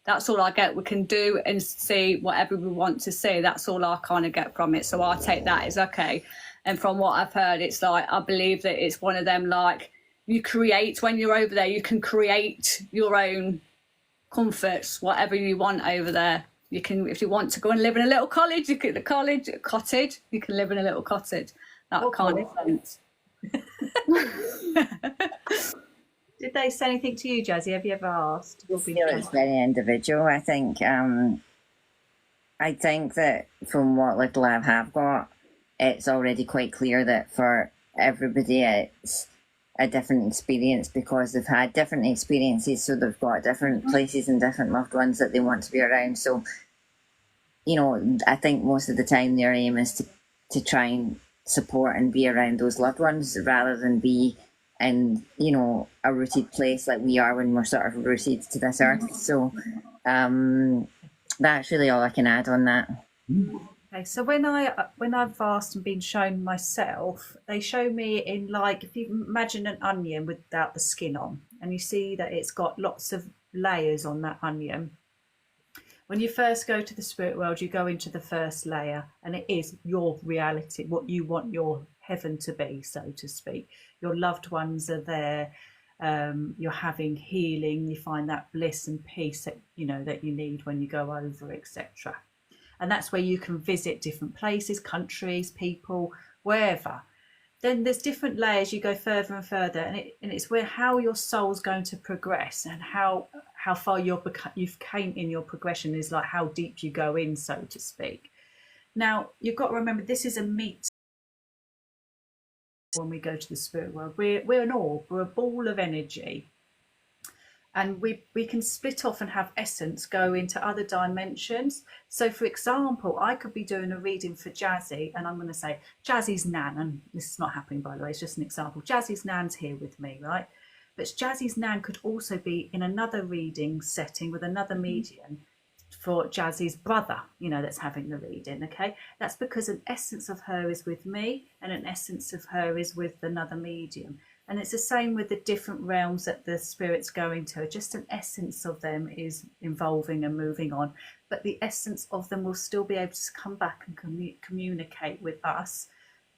that's all I get. We can do and see whatever we want to see. That's all I kind of get from it. So I take that as okay. And from what I've heard, it's like, I believe that it's one of them, like you create, when you're over there, you can create your own comforts, whatever you want over there. You can, if you want to go and live in a little cottage, you can, cottage, you can live in a little cottage. That kind of sense. Did they say anything to you, Jazzy? Have you ever asked? I feel it's very individual. I think that from what little I have got, it's already quite clear that for everybody it's a different experience, because they've had different experiences, so they've got different places and different loved ones that they want to be around. So, you know, I think most of the time their aim is to try and support and be around those loved ones, rather than be in, you know, a rooted place like we are when we're sort of rooted to this earth. So that's really all I can add on that. Okay, so when I've asked and been shown myself, they show me in, like, if you imagine an onion without the skin on, and you see that it's got lots of layers on that onion. When you first go to the spirit world, you go into the first layer, and it is your reality, what you want your heaven to be, so to speak. Your loved ones are there. You're having healing. You find that bliss and peace that you need when you go over, etc. And that's where you can visit different places, countries, people, wherever. Then there's different layers. You go further and further, and it's where how your soul's going to progress, and how far you've came in your progression is like how deep you go in, so to speak. Now you've got to remember, this is a meet. When we go to the spirit world, we're an orb, we're a ball of energy, and we can split off and have essence go into other dimensions. So for example, I could be doing a reading for Jazzy, and I'm going to say Jazzy's nan, and this is not happening, by the way, it's just an example. Jazzy's nan's here with me, right? But Jazzy's nan could also be in another reading setting with another medium for Jazzy's brother, that's having the reading. Okay, that's because an essence of her is with me and an essence of her is with another medium. And it's the same with the different realms that the spirits go into. Just an essence of them is evolving and moving on, but the essence of them will still be able to come back and communicate with us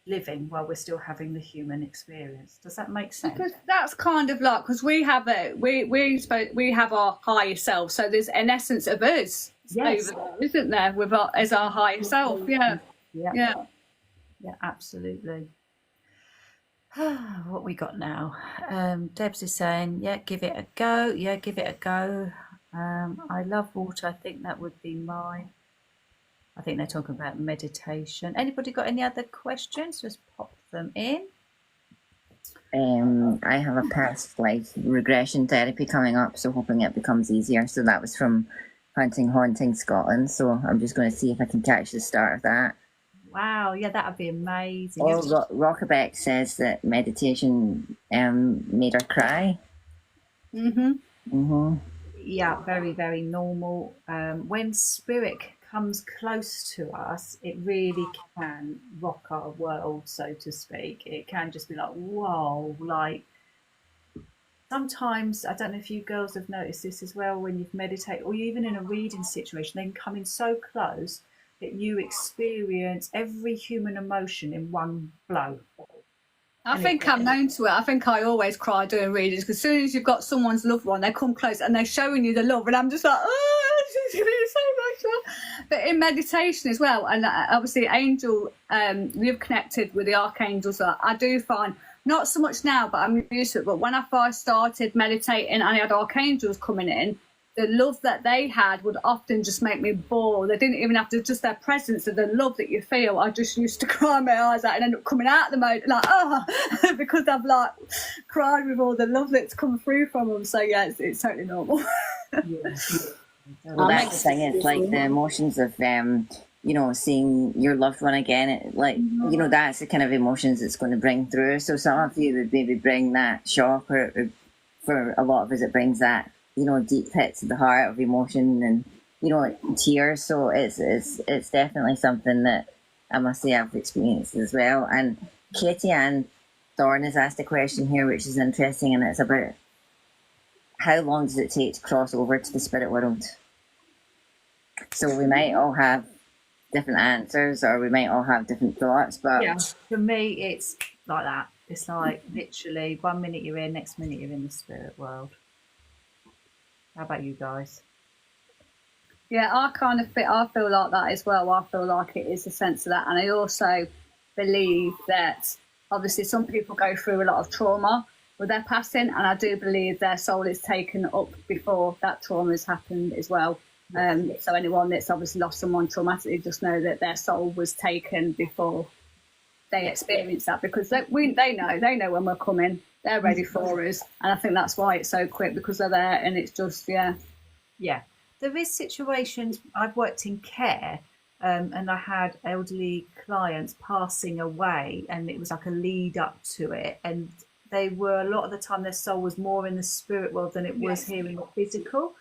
living while we're still having the human experience. Does that make sense? Because that's kind of like, because we have we have our higher self, so there's an essence of us over there, isn't there, with as our higher self? Yeah, absolutely. What we got now? Debs is saying, give it a go. Give it a go. I love water. I think that would be mine. I think they're talking about meditation. Anybody got any other questions? Just pop them in. I have a past life regression therapy coming up, so hoping it becomes easier. So that was from Hunting Haunting Scotland. So I'm just going to see if I can catch the start of that. Wow, yeah, that would be amazing. Or Rockabeck says that meditation made her cry. Yeah, very, very normal. When spirit comes close to us, it really can rock our world, so to speak. It can just be like, whoa, like sometimes, I don't know if you girls have noticed this as well, when you've meditated or even in a reading situation, they can come in so close that you experience every human emotion in one blow. I think I'm known to it. I think I always cry doing readings because as soon as you've got someone's loved one, they come close and they're showing you the love, and I'm just like, oh, she's giving me so much love. But in meditation as well, and obviously, angel, you've connected with the archangels. I do find not so much now, but I'm used to it. But when I first started meditating, and I had archangels coming in, the love that they had would often just make me bawl. They didn't even have to, just their presence and the love that you feel. I just used to cry my eyes out and end up coming out of the mode like, oh, because I've like cried with all the love that's come through from them. So yeah, it's totally normal. Well, that's the thing. It's like the emotions of seeing your loved one again. That's the kind of emotions it's going to bring through. So some of you would maybe bring that shock, or for a lot of us, it brings that deep hits of the heart of emotion and tears. So it's definitely something that I must say I've experienced as well. And Katie Ann Thorne has asked a question here which is interesting, and it's about how long does it take to cross over to the spirit world. So we might all have different answers, or we might all have different thoughts, but yeah, for me it's like that. It's like literally 1 minute you're in, next minute you're in the spirit world. How about you guys? Yeah, I feel like that as well. I feel like it is a sense of that. And I also believe that obviously some people go through a lot of trauma with their passing, and I do believe their soul is taken up before that trauma has happened as well. So anyone that's obviously lost someone traumatically, just know that their soul was taken before they experience that, because they know when we're coming. They're ready for us, and I think that's why it's so quick, because they're there, and it's just yeah. There is situations. I've worked in care, and I had elderly clients passing away, and it was like a lead up to it, and they were, a lot of the time their soul was more in the spirit world than it was here in the physical.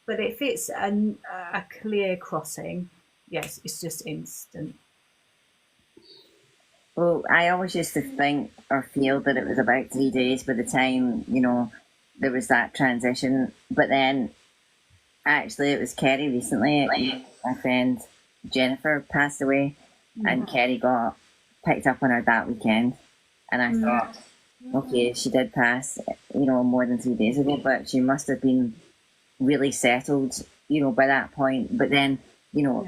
But if it's a clear crossing, yes, it's just instant. Well, I always used to think or feel that it was about 3 days by the time, there was that transition. But then, actually, it was Kerry recently. My friend Jennifer passed away, and Kerry got picked up on her that weekend. And I thought, okay, she did pass, more than 3 days ago, but she must have been really settled, by that point. But then,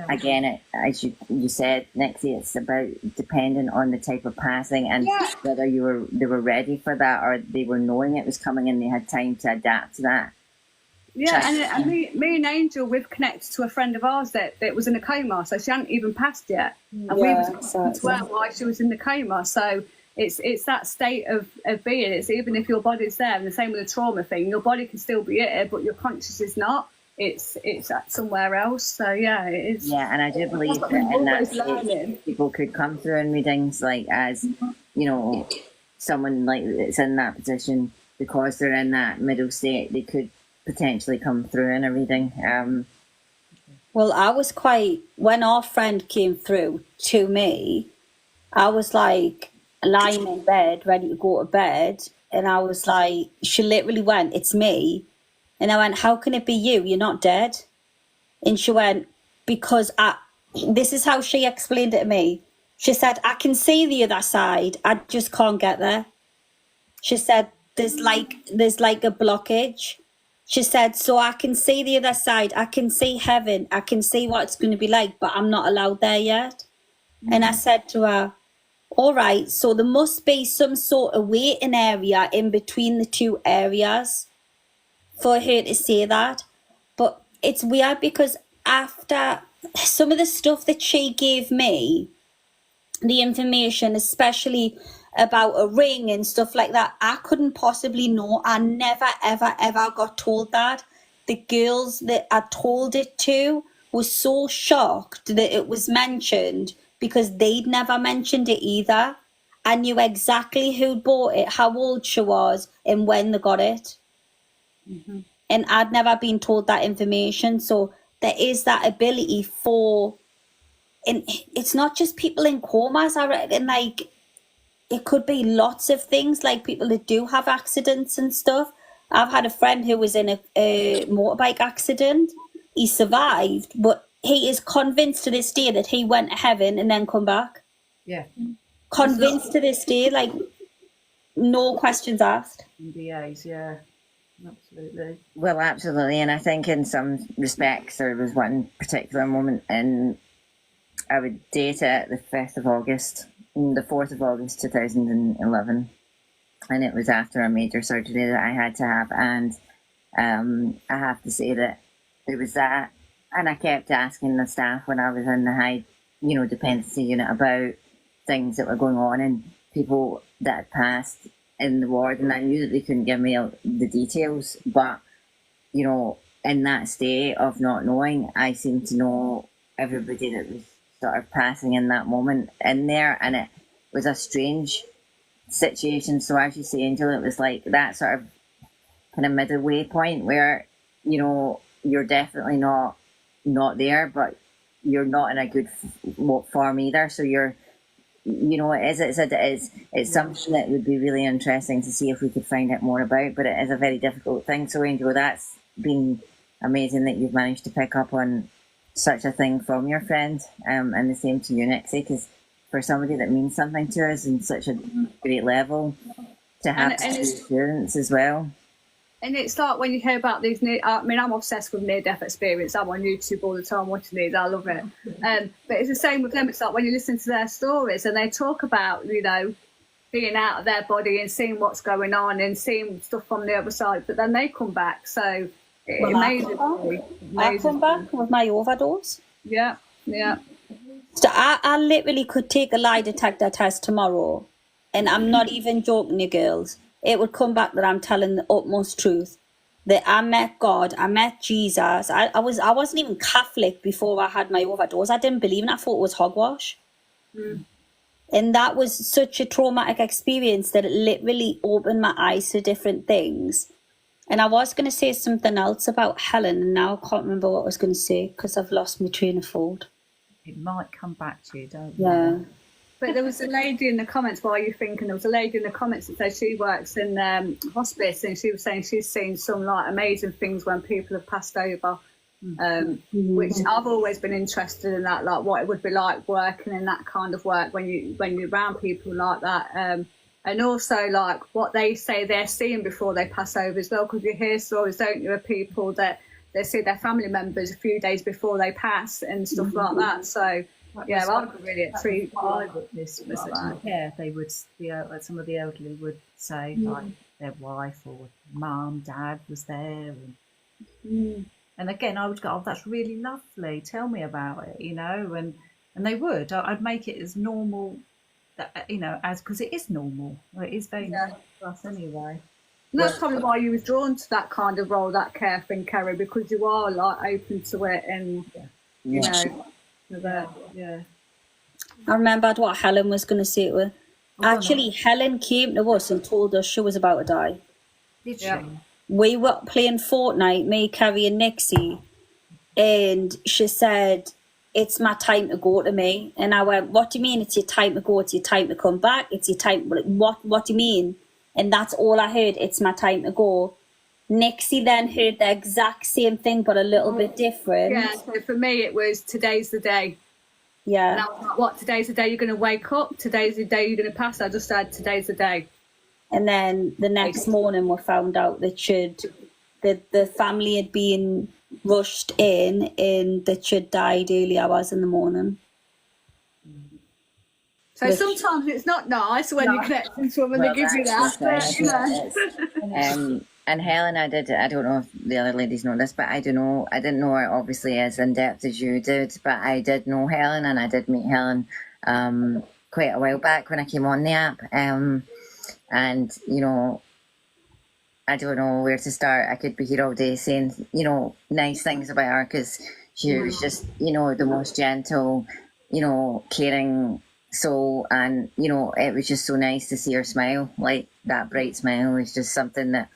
again, as you said, Nixie, it's about dependent on the type of passing and whether they were ready for that, or they were knowing it was coming and they had time to adapt to that. Yeah, and me and Angel, we've connected to a friend of ours that was in a coma, so she hadn't even passed yet, and we was connected to her while she was in the coma. So it's that state of being. It's even if your body's there, and the same with the trauma thing, your body can still be here, but your conscious is not. It's at somewhere else. So yeah, it is. Yeah, and I do believe that in that state, people could come through in readings, like as someone like that's in that position, because they're in that middle state, they could potentially come through in a reading. Well, I was when our friend came through to me, I was like lying in bed, ready to go to bed, and I was like, she literally went, "It's me." And I went, "How can it be you? You're not dead." And she went, "Because this is how she explained it to me. She said, "I can see the other side. I just can't get there." She said, there's like a blockage. She said, "So I can see the other side. I can see heaven. I can see what it's going to be like, but I'm not allowed there yet." And I said to her, "All right, so there must be some sort of waiting area in between the two areas for her to say that." But it's weird because after some of the stuff that she gave me, the information, especially about a ring and stuff like that. I couldn't possibly know. I never, ever, ever got told that. The girls that I told it to were so shocked that it was mentioned because they'd never mentioned it either. I knew exactly who'd bought it, how old she was, and when they got it. And I'd never been told that information. So there is that ability for, and it's not just people in comas, I reckon, like, it could be lots of things, like people that do have accidents and stuff. I've had a friend who was in a motorbike accident. He survived, but he is convinced to this day that he went to heaven and then come back. Yeah. Convinced to this day, like, no questions asked. NDAs, yeah. Absolutely. Well, absolutely. And I think in some respects, there was one particular moment in, I would date it the 5th of August, the 4th of August 2011. And it was after a major surgery that I had to have. And I have to say that it was that. And I kept asking the staff when I was in the high, dependency unit about things that were going on and people that had passed in the ward. And I knew that they couldn't give me the details. But, in that state of not knowing, I seemed to know everybody that was sort of passing in that moment in there. And it was a strange situation. So as you say, Angel, it was like that sort of kind of midway point where you're definitely not there, but you're not in a good form either. So you're, it's something that would be really interesting to see if we could find out more about, but it is a very difficult thing. So Angel, that's been amazing that you've managed to pick up on such a thing from your friend, and the same to you, Nixie, because for somebody that means something to us in such a great level, to have experience as well. And it's like when you hear about these I'm obsessed with near-death experience. I'm on YouTube all the time watching these. I love it. But it's the same with them. It's like when you listen to their stories and they talk about, being out of their body and seeing what's going on and seeing stuff from the other side, but then they come back. So I come back with my overdose. Yeah. So I literally could take a lie detector test tomorrow, and I'm not even joking, you girls. It would come back that I'm telling the utmost truth. That I met God, I met Jesus. I wasn't even Catholic before I had my overdose. I didn't believe in it. I thought it was hogwash. And that was such a traumatic experience that it literally opened my eyes to different things. And I was going to say something else about Helen, and now I can't remember what I was going to say because I've lost my train of thought. It might come back to you, don't you? Yeah. But there was a lady in the comments while you're thinking, there was a lady in the comments that said she works in hospice, and she was saying she's seen some amazing things when people have passed over, which I've always been interested in that, like what it would be like working in that kind of work when you're around people like that. And also like what they say they're seeing before they pass over as well, because you hear stories, don't you, of people that they see their family members a few days before they pass and stuff like that. So yeah, I would be really intrigued. I witnessed was that they would, some of the elderly would say like their wife or mum, dad was there, and again I would go, oh, that's really lovely. Tell me about it, and they would. I'd make it as normal, as because it is normal. Well, it is very normal for us anyway. And that's probably why you was drawn to that kind of role, that care thing, Kerry, because you are like open to it, and you know. Yeah. I remembered what Helen was going to say to her. Actually, Helen came to us and told us she was about to die. Did she? We were playing Fortnite, me, Carrie and Nixie, and she said, it's my time to go to me. And I went, what do you mean it's your time to go? It's your time to come back? It's your time, what do you mean? And that's all I heard, it's my time to go. Nixie then heard the exact same thing, but a little bit different. Yeah, so for me, it was today's the day. Yeah. And I was like, what, today's the day you're going to wake up? Today's the day you're going to pass? I just said, today's the day. And then the next morning we found out that the family had been rushed in and that she'd died early hours in the morning. So sometimes it's not nice when you connect into them and they give you that. And Helen, I don't know if the other ladies know this, but I didn't know her obviously as in depth as you did, but I did know Helen, and I did meet Helen quite a while back when I came on the app. And, you know, I don't know where to start. I could be here all day saying, you know, nice things about her, because she was just, you know, the most gentle, you know, caring soul. And, you know, it was just so nice to see her smile. Like, that bright smile was just something that,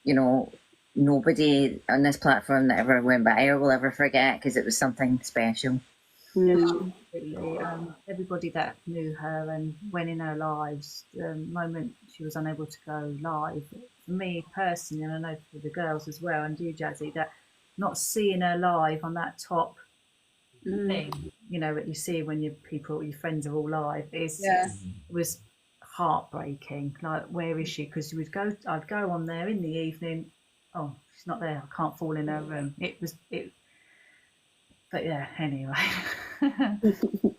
you know, nobody on this platform that ever went by her will ever forget, because it was something special. Absolutely. Everybody that knew her and went in her lives, the moment she was unable to go live, for me personally, and I know for the girls as well, and you, Jazzy, that not seeing her live on that top thing, you know, that you see when your friends are all live, it was heartbreaking. Like, where is she? Because I'd go on there in the evening. Oh, she's not there. I can't fall in her room. But yeah, anyway.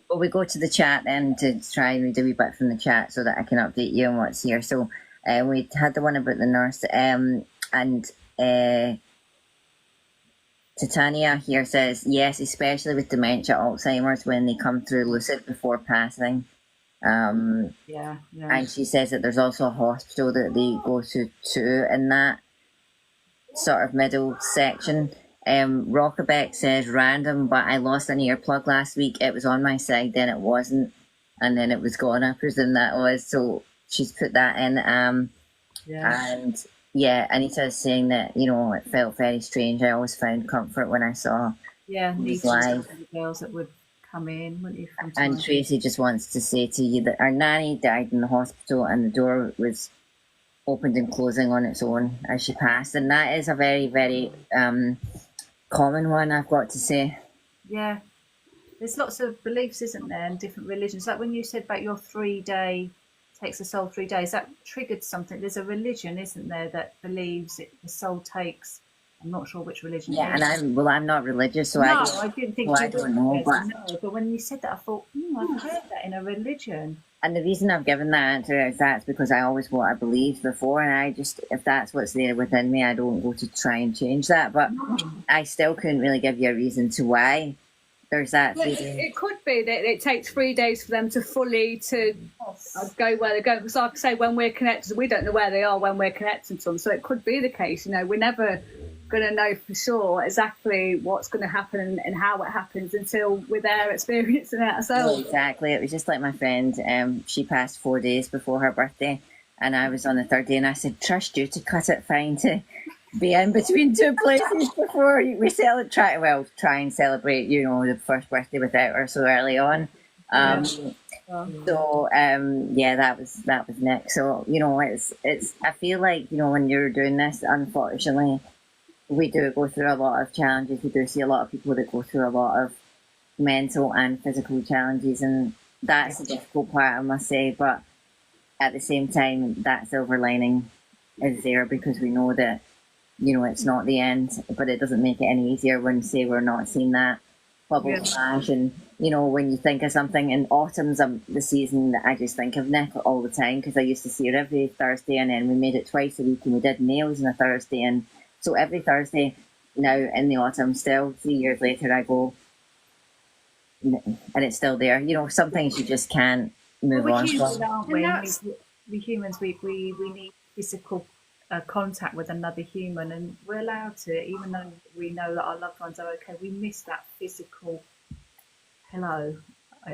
Well, we go to the chat then to try and read a wee bit from the chat so that I can update you on what's here. So we had the one about the nurse, and Titania here says, yes, especially with dementia, Alzheimer's, when they come through lucid before passing. Yeah. And she says that there's also a hospital that they go to too in that sort of middle section. Rockabeck says, random, but I lost an earplug last week. It was on my side, then it wasn't, and then it was gone. I presume that was. So she's put that in. And yeah, Anita is saying that, you know, it felt very strange. I always found comfort when I saw these live. girls that would come in, wouldn't you? And Tracy just wants to say to you that our nanny died in the hospital and the door was opened and closing on its own as she passed. And that is a very, very common one, I've got to say. Yeah. There's lots of beliefs, isn't there, in different religions. Like when you said about your 3-day, takes the soul 3 days, that triggered something. There's a religion, isn't there, that believes the soul takes, I'm not sure which religion. Yeah, and I'm not religious, so I didn't think I don't know. But when you said that, I thought, I've heard that in a religion. And the reason I've given that answer is that's because I always what I believed before, and I just, if that's what's there within me, I don't go to try and change that. But I still couldn't really give you a reason to why there's that. It could be that it takes 3 days for them to fully go where they're going. Because like I say, when we're connected, we don't know where they are when we're connected to them. So it could be the case, you know, we're never going to know for sure exactly what's going to happen and how it happens until we're there experiencing it ourselves. No, exactly. It was just like my friend, she passed 4 days before her birthday, and I was on the third day, and I said, trust you to cut it fine to be in between two places before we try and celebrate, you know, the first birthday without her so early on. So that was Nick. So, you know, it's I feel like, you know, when you're doing this, unfortunately, we do go through a lot of challenges. We do see a lot of people that go through a lot of mental and physical challenges, and that's the difficult part, I must say. But at the same time, that silver lining is there, because we know that, you know, it's not the end, but it doesn't make it any easier when, say, we're not seeing that bubble flash. And, you know, when you think of something, and autumn's the season that I just think of Nick all the time, because I used to see her every Thursday, and then we made it twice a week, and we did nails on a Thursday, and so every Thursday now in the autumn, still 3 years later, I go, and it's still there. You know, some things you just can't move on from. Aren't we? We humans, we need physical contact with another human, and we're allowed to, even though we know that our loved ones are okay, we miss that physical hello,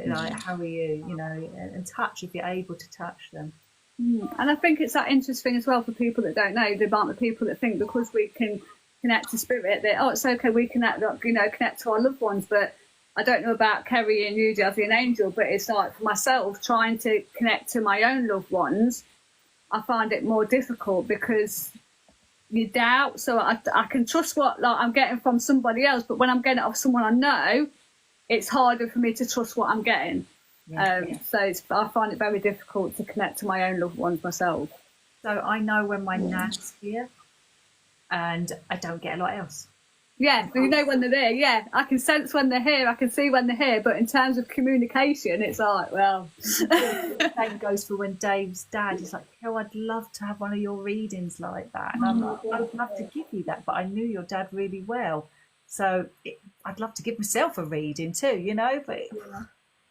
like, how are you, you know, and touch, if you're able to touch them. And I think it's that interesting as well for people that don't know, the amount of people that think because we can connect to spirit that, it's okay, we connect to our loved ones. But I don't know about Kerry and you, Jazzy and Angel, but it's like for myself, trying to connect to my own loved ones, I find it more difficult because you doubt. So I can trust what I'm getting from somebody else, but when I'm getting it off someone I know, it's harder for me to trust what I'm getting. So I find it very difficult to connect to my own loved ones myself. So I know when my nan's here, and I don't get a lot else. Yeah, you know when they're there. Yeah, I can sense when they're here. I can see when they're here. But in terms of communication, it's like, well. The same goes for when Dave's dad is like, I'd love to have one of your readings like that. And I'm like, I'd love to give you that, but I knew your dad really well. So I'd love to give myself a reading too, you know, but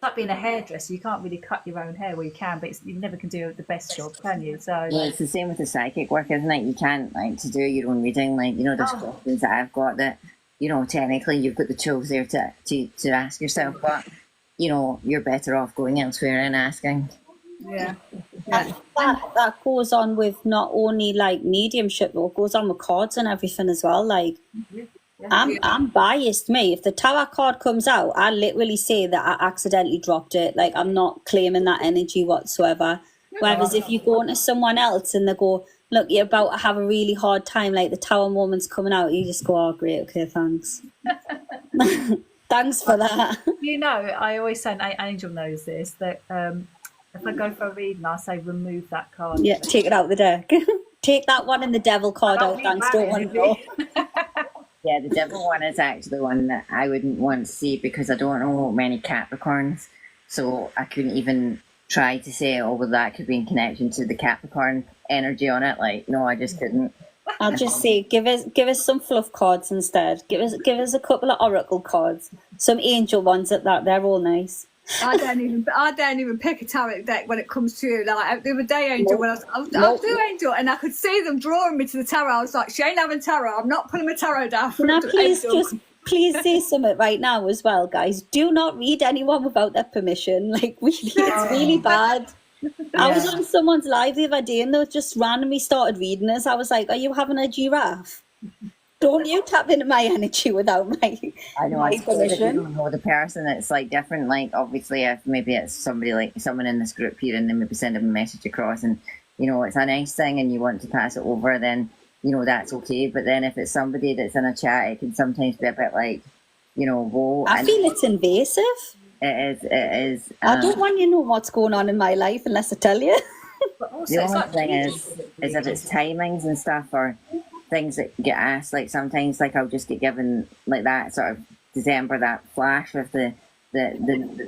like being a hairdresser, you can't really cut your own hair. Well, you can, but you never can do the best job, can you? So Yeah, it's the same with the psychic work, isn't it? You can't, like, to do your own reading, like, you know, there's questions that I've got that, you know, technically you've got the tools there to ask yourself, but, you know, you're better off going elsewhere and asking. Yeah. That goes on with not only like mediumship, but it goes on with cards and everything as well. Like, I'm biased, me. If the tarot card comes out, I literally say that I accidentally dropped it. Like, I'm not claiming that energy whatsoever. Whereas if you go into someone else and they go, look, you're about to have a really hard time, like the tower moment's coming out, you just go, oh, great, okay, thanks. Thanks for that. you know, I always say, and Angel knows this, that if I go for a reading, I say remove that card. Yeah, take it out the deck. Take that one and the devil card out. Thanks, don't want to know. Yeah, the devil one is actually one that I wouldn't want to see because I don't know many Capricorns, so I couldn't even try to say, oh, well, that could be in connection to the Capricorn energy on it. Like, no, I just couldn't. I'll just say, give us some fluff cards instead. Give us a couple of oracle cards, some angel ones at that. They're all nice. I don't even pick a tarot deck when it comes to, like, the other day, Angel, when I'll do Angel, and I could see them drawing me to the tarot. I was like, she ain't having tarot. I'm not pulling my tarot down. Now, please say something right now as well, guys. Do not read anyone without their permission. Like, really, it's really bad. I was on someone's live the other day and they just randomly started reading us. I was like, are you having a giraffe? Don't you tap into my energy without my permission. I don't know the person. It's like different. Like, obviously, if maybe it's somebody like someone in this group here, and then maybe send them a message across, and you know it's a nice thing, and you want to pass it over, then you know that's okay. But then if it's somebody that's in a chat, it can sometimes be a bit like, you know, whoa. I feel it's invasive. It is. I don't want you to know what's going on in my life unless I tell you. But also, The only thing is if it's timings and stuff or things that get asked, like sometimes like I'll just get given like that sort of December, that flash with the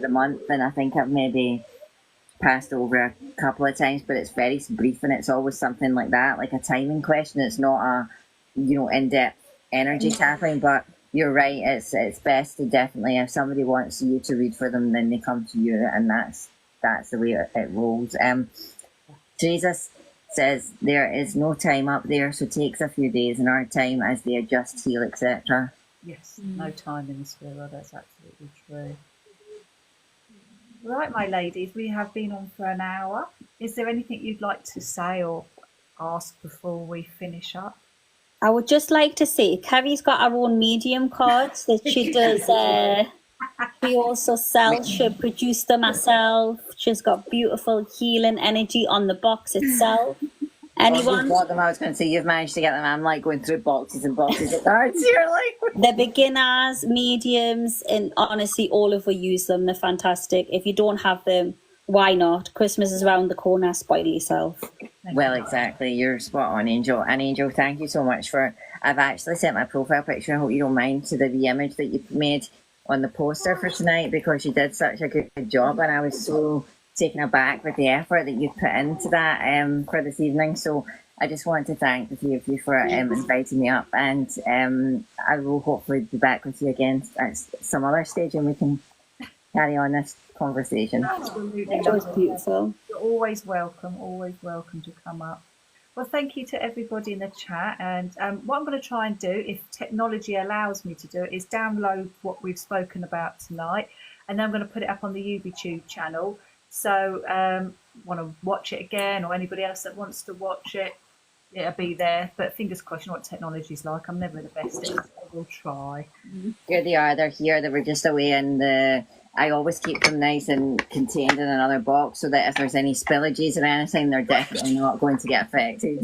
month, and I think I've maybe passed over a couple of times, but it's very brief and it's always something like that, like a timing question. It's not a, you know, in-depth energy tapping, but you're right, it's best to definitely, if somebody wants you to read for them, then they come to you, and that's the way it rolls. Jesus says there is no time up there, so takes a few days in our time as they adjust, heal, etc. Yes, no time in the spirit. That's absolutely true. Right, my ladies, we have been on for an hour. Is there anything you'd like to say or ask before we finish up? I would just like to say, Carrie's got her own medium cards that she does. She also sells. She produced them herself. She's got beautiful healing energy on the box itself. Anyone? Got them. I was going to say you've managed to get them. I'm like going through boxes and boxes of cards. You're like the beginners, mediums, and honestly, all of us use them. They're fantastic. If you don't have them, why not? Christmas is around the corner. Spoil yourself. Well, exactly. You're spot on, Angel. And Angel, thank you so much for. I've actually sent my profile picture. I hope you don't mind to the image that you made on the poster for tonight, because you did such a good job, and I was so taken aback with the effort that you put into that for this evening. So I just want to thank the three of you for inviting me up, and I will hopefully be back with you again at some other stage and we can carry on this conversation. Absolutely. That was beautiful. You're always welcome to come up. Well, thank you to everybody in the chat. And what I'm going to try and do, if technology allows me to do it, is download what we've spoken about tonight, and then I'm going to put it up on the YouTube channel. So want to watch it again, or anybody else that wants to watch it, it'll be there. But fingers crossed, you know what technology's like. I'm never the best at it, so we'll try. Here they are. They're here. They were just away in the... I always keep them nice and contained in another box so that if there's any spillages or anything, they're definitely not going to get affected.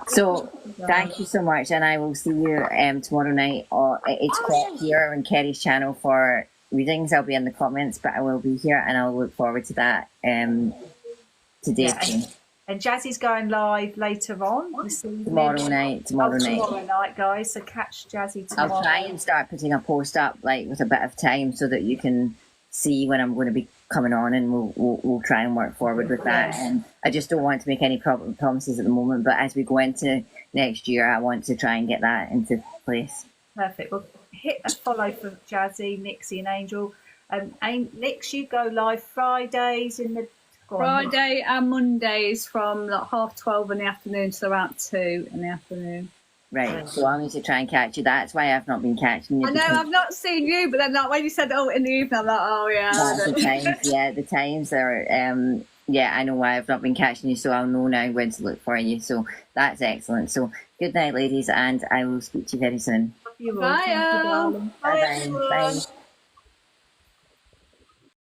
So thank you so much, and I will see you tomorrow night at 8 o'clock here on Kerry's channel for readings. I'll be in the comments, but I will be here, and I'll look forward to that today. Yeah, and Jazzy's going live later on this evening. Tomorrow night, guys. So catch Jazzy tomorrow. I'll try and start putting a post up like with a bit of time so that you can see when I'm going to be coming on, and we'll try and work forward with that. And I just don't want to make any promises at the moment, but as we go into next year, I want to try and get that into place. Perfect. Well, hit a follow for Jazzy, Nixie, and Angel. Nix, you go live Fridays in the Friday and Mondays from like 12:30 in the afternoon to around 2 in the afternoon. Right, so I need to try and catch you. That's why I've not been catching you. I know I've not seen you, but then like when you said in the evening, I'm like, oh yeah. That's the times, yeah, the times are, yeah, I know why I've not been catching you, so I'll know now when to look for you. So that's excellent. So good night, ladies, and I will speak to you very soon. Bye. Bye. Bye.